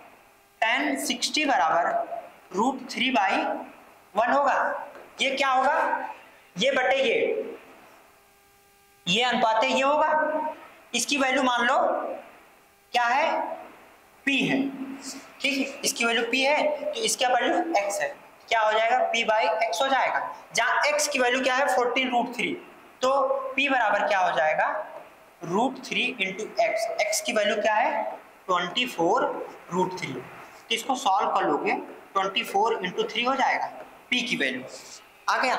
tan 60 बराबर √3/1 होगा, ये क्या होगा, ये बटे ये अनुपात ये होगा, इसकी वैल्यू मान लो क्या है p है, ठीक, इसकी वैल्यू p है तो इसका वैल्यू x है, क्या हो जाएगा p/x हो जाएगा, जहां x की वैल्यू क्या है 14√3, तो p बराबर क्या हो जाएगा √3 इंटू x की वैल्यू क्या है 24√3, तो इसको सॉल्व कर लोगे 24 इंटू 3 हो जाएगा, p की वैल्यू आ गया।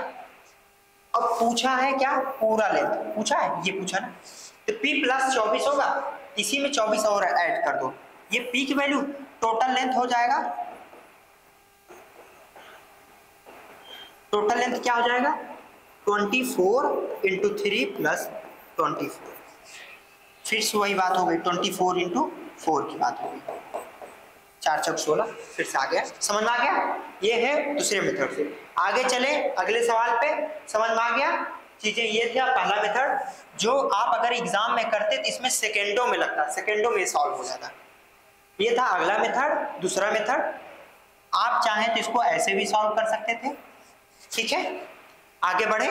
अब पूछा है क्या, पूरा लेंथ पूछा है, ये पूछा ना, तो p + 24 होगा, इसी में 24 और ऐड कर दो, ये p की वैल्यू टोटल लेंथ हो जाएगा, टोटल लेंथ क्या हो जाएगा 24 इंटू 3 + 24, फिर से वही बात हो गई 24 इंटू 4 की बात हो गई, 4 चौक 16, फिर से आ गया, समझ में आ गया। ये है दूसरे मेथड से। आगे चले अगले सवाल पे, समझ में आ गया चीजें, ये था पहला मेथड जो आप अगर एग्जाम में करते तो इसमें सेकेंडों में लगता, सेकेंडों में सॉल्व हो जाता, ये था अगला मेथड, दूसरा मेथड। आप चाहें तो इसको ऐसे भी सॉल्व कर सकते थे, ठीक है। आगे बढ़े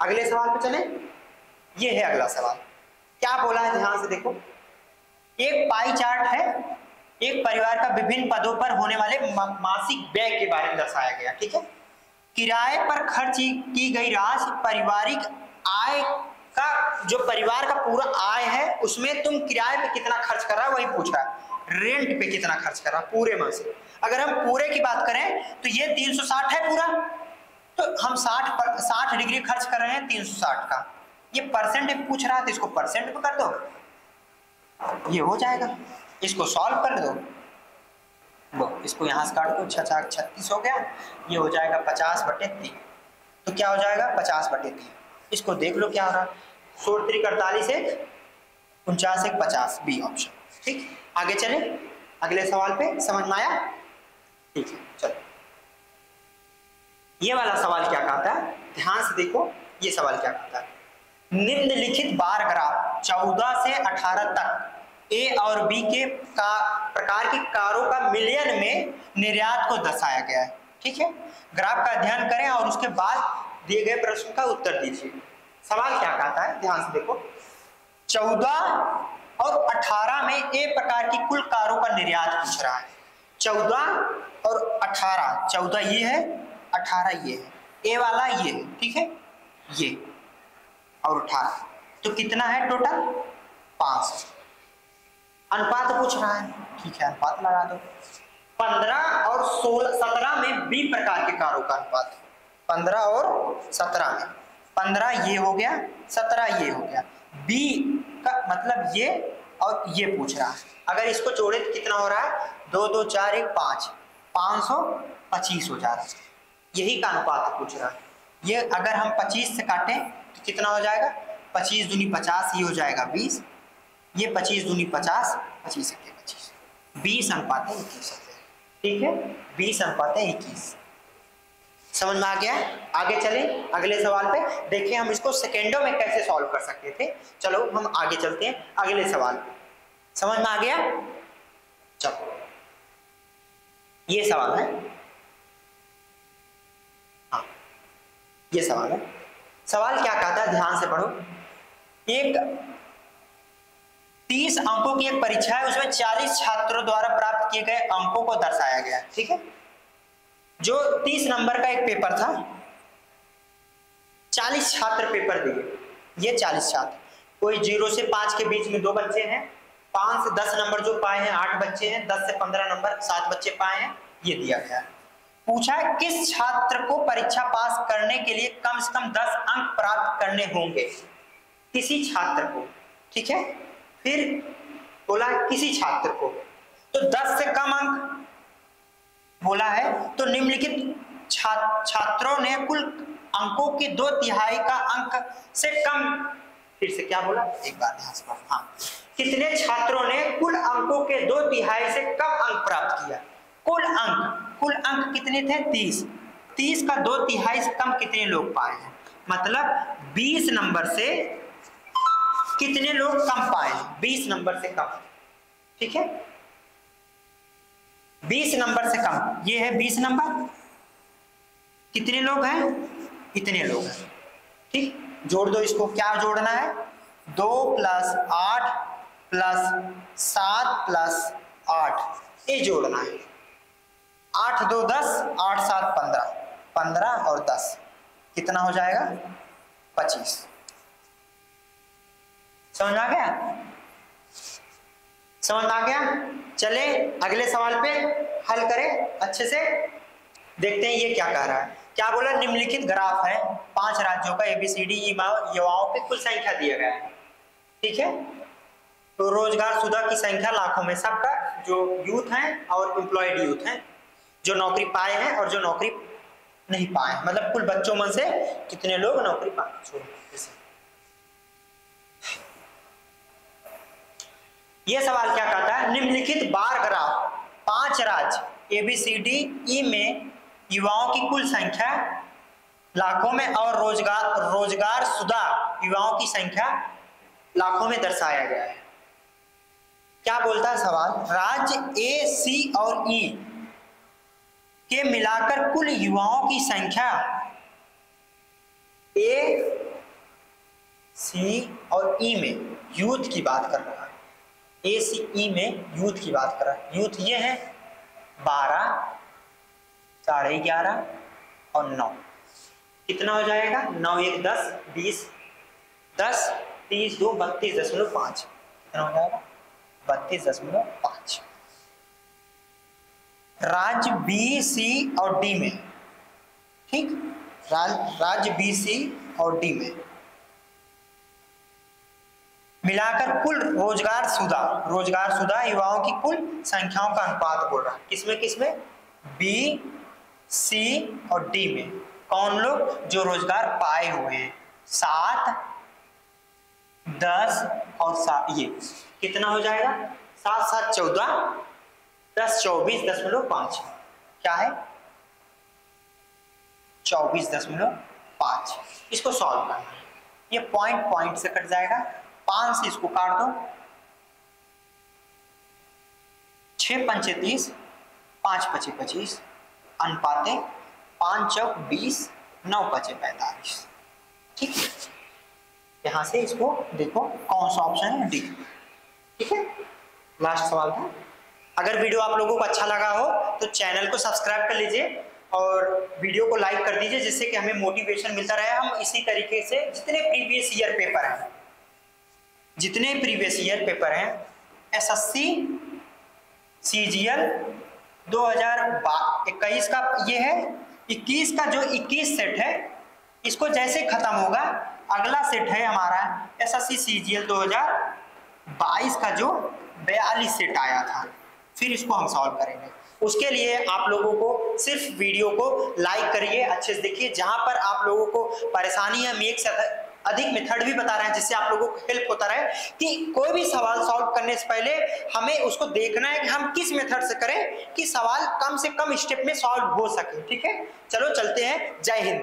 अगले सवाल पे चले, ये है अगला सवाल, क्या बोला है ध्यान से देखो, एक पाई चार्ट है, एक परिवार का विभिन्न पदों पर होने वाले मासिक व्यय के बारे में दर्शाया गया, ठीक है। किराए पर खर्च की गई राशि पारिवारिक आय का, जो परिवार का पूरा आय है उसमें तुम किराए पे कितना खर्च कर रहा है वही पूछ रहा है, रेंट पे कितना खर्च कर रहा है पूरे माह से। अगर हम पूरे की बात करें तो ये 360 है पूरा, तो हम 60 डिग्री खर्च कर रहे हैं 360 का, ये परसेंट पूछ रहा है तो इसको परसेंट में कर दो, ये हो जाएगा, इसको सॉल्व कर दो, लो इसको यहाँ से काट दो, 36 हो गया, ये हो जाएगा 50/3, तो क्या हो जाएगा 50/3, इसको देख लो क्या हो रहा है, 16 48 1 49 1 50, बी ऑप्शन, ठीक। आगे चले अगले सवाल पे, समझ में आया, ठीक है। चलो ये वाला सवाल क्या कहता है, ध्यान से देखो, ये सवाल क्या कहता है, निम्नलिखित बार ग्राफ 14 से 18 तक ए और बी के प्रकार की कारों का मिलियन में निर्यात को दर्शाया गया है, ठीक है, ग्राफ का अध्ययन करें और उसके बाद दिए गए प्रश्न का उत्तर दीजिए। सवाल क्या कहता है, ध्यान से देखो। 14 और 18 में ए प्रकार की कुल कारों का निर्यात पूछ रहा है। 14 और 18, 14 ये है, 18 ये है, ए वाला ये है, ठीक है, ये और 18, तो कितना है टोटल 5। अनुपात पूछ रहा है, ठीक है, अनुपात लगा दो। 15 और 17 में बी प्रकार के कारों का अनुपात, 15 और 17 में, 15 ये हो गया, 17 ये हो गया, बी का मतलब ये और ये पूछ रहा है। अगर इसको जोड़े तो कितना हो रहा है, 2 2 4 1 5, 525 हो जा रहा है, यही का अनुपात पूछ रहा है। ये अगर हम 25 से काटें तो कितना हो जाएगा, 25 दूनी 50, ये हो जाएगा 20, ये 25 दूनी 50, 25 के 25, 20 अनुपात 21, ठीक है, 20 अनुपात 21। समझ में आ गया? आगे चले अगले सवाल पे, देखिए हम इसको सेकेंडों में कैसे सॉल्व कर सकते थे। चलो हम आगे चलते हैं अगले सवाल पे। समझ में आ गया? चलो ये सवाल है, हाँ ये सवाल है। सवाल क्या कहता है, ध्यान से पढ़ो। एक 30 अंकों की एक परीक्षा है, उसमें 40 छात्रों द्वारा प्राप्त किए गए अंकों को दर्शाया गया है, ठीक है। जो 30 नंबर का एक पेपर था, 40 छात्र पेपर दिए, ये 40 छात्र, कोई 0 से 5 के बीच में 2 बच्चे हैं, 5 से 10 नंबर जो पाए हैं 8 बच्चे हैं, 10 से 15 नंबर 7 बच्चे पाए हैं, ये दिया गया है। पूछा है किस छात्र को परीक्षा पास करने के लिए कम से कम 10 अंक प्राप्त करने होंगे, किसी छात्र को, ठीक है। फिर बोला किसी छात्र को, तो 10 से कम अंक बोला है, तो निम्नलिखित छात्रों ने कुल अंकों के 2/3 का अंक से कम, फिर से क्या बोला, एक बार ध्यान से पढ़ो, हाँ, कितने छात्रों ने कुल अंकों के 2/3 से कम अंक प्राप्त किया। कुल अंक कितने थे, 30, 30 का 2/3 से कम कितने लोग पाए हैं, मतलब 20 नंबर से कितने लोग कम पाए, 20 नंबर से कम, ठीक है, 20 नंबर से कम, ये है 20 नंबर, कितने लोग हैं, इतने लोग हैं, ठीक। जोड़ दो इसको, क्या जोड़ना है, 2 + 8 + 7 + 8, ये जोड़ना है। 8 2 10, 8 7 15, 15 और 10 कितना हो जाएगा, 25। समझ आ गया? समझ आ गया? चले अगले सवाल पे हल करें अच्छे से, देखते हैं ये क्या कह रहा है। क्या बोला, निम्नलिखित ग्राफ है 5 राज्यों का ABCD युवाओं पे कुल संख्या दिया गया है, ठीक है। तो रोजगारशुदा की संख्या लाखों में, सबका जो यूथ है और एम्प्लॉयड यूथ है, जो नौकरी पाए हैं और जो नौकरी नहीं पाए, मतलब कुल बच्चों में से कितने लोग नौकरी पाए। यह सवाल क्या कहता है, निम्नलिखित बार ग्राफ 5 राज्य ABCD में युवाओं की कुल संख्या लाखों में और रोजगारशुदा युवाओं की संख्या लाखों में दर्शाया गया है। क्या बोलता है सवाल, राज्य A, C और E के मिलाकर कुल युवाओं की संख्या, A, C और E में यूथ की बात कर रहा है, A, C, E में यूथ की बात कर रहा है। यूथ ये है 12, 11.5 और 9, कितना हो जाएगा, 9 1 10, 20, 10 30 2 32.5, कितना हो जाएगा, 32.5। राज्य B, C और D में, ठीक, राज्य B, C और D में मिलाकर कुल रोजगारशुदा युवाओं की कुल संख्याओं का अनुपात बोल रहा है। किसमें B, C और D में कौन लोग जो रोजगार पाए हुए हैं, 7 10 और 7, ये कितना हो जाएगा, 7 7 14, 10 24.5, क्या है 24.5। इसको सॉल्व करना है, ये पॉइंट से कट जाएगा, 5 से इसको काट दो, 6 पंचे 30, 5 पचे 25, अनुपाते 5 चौक 20, 9 पचे 45। ठीक है, यहां से इसको देखो कौन सा ऑप्शन है, डी। ठीक है, लास्ट सवाल था। अगर वीडियो आप लोगों को अच्छा लगा हो तो चैनल को सब्सक्राइब कर लीजिए और वीडियो को लाइक कर दीजिए, जिससे कि हमें मोटिवेशन मिलता रहे। हम इसी तरीके से जितने प्रीवियस ईयर पेपर हैं एसएससी सीजीएल 2021 का ये है, 21 का जो 21 सेट है इसको जैसे खत्म होगा, अगला सेट है हमारा एसएससी सीजीएल 2022 का जो 42 सेट आया था, फिर इसको हम सॉल्व करेंगे। उसके लिए आप लोगों को सिर्फ वीडियो को लाइक करिए, अच्छे से देखिए। जहां पर आप लोगों को परेशानी है, हम एक से अधिक मेथड भी बता रहे हैं जिससे आप लोगों को हेल्प होता रहे कि कोई भी सवाल सॉल्व करने से पहले हमें उसको देखना है कि हम किस मेथड से करें कि सवाल कम से कम स्टेप में सॉल्व हो सके। ठीक है, चलो चलते हैं। जय हिंद।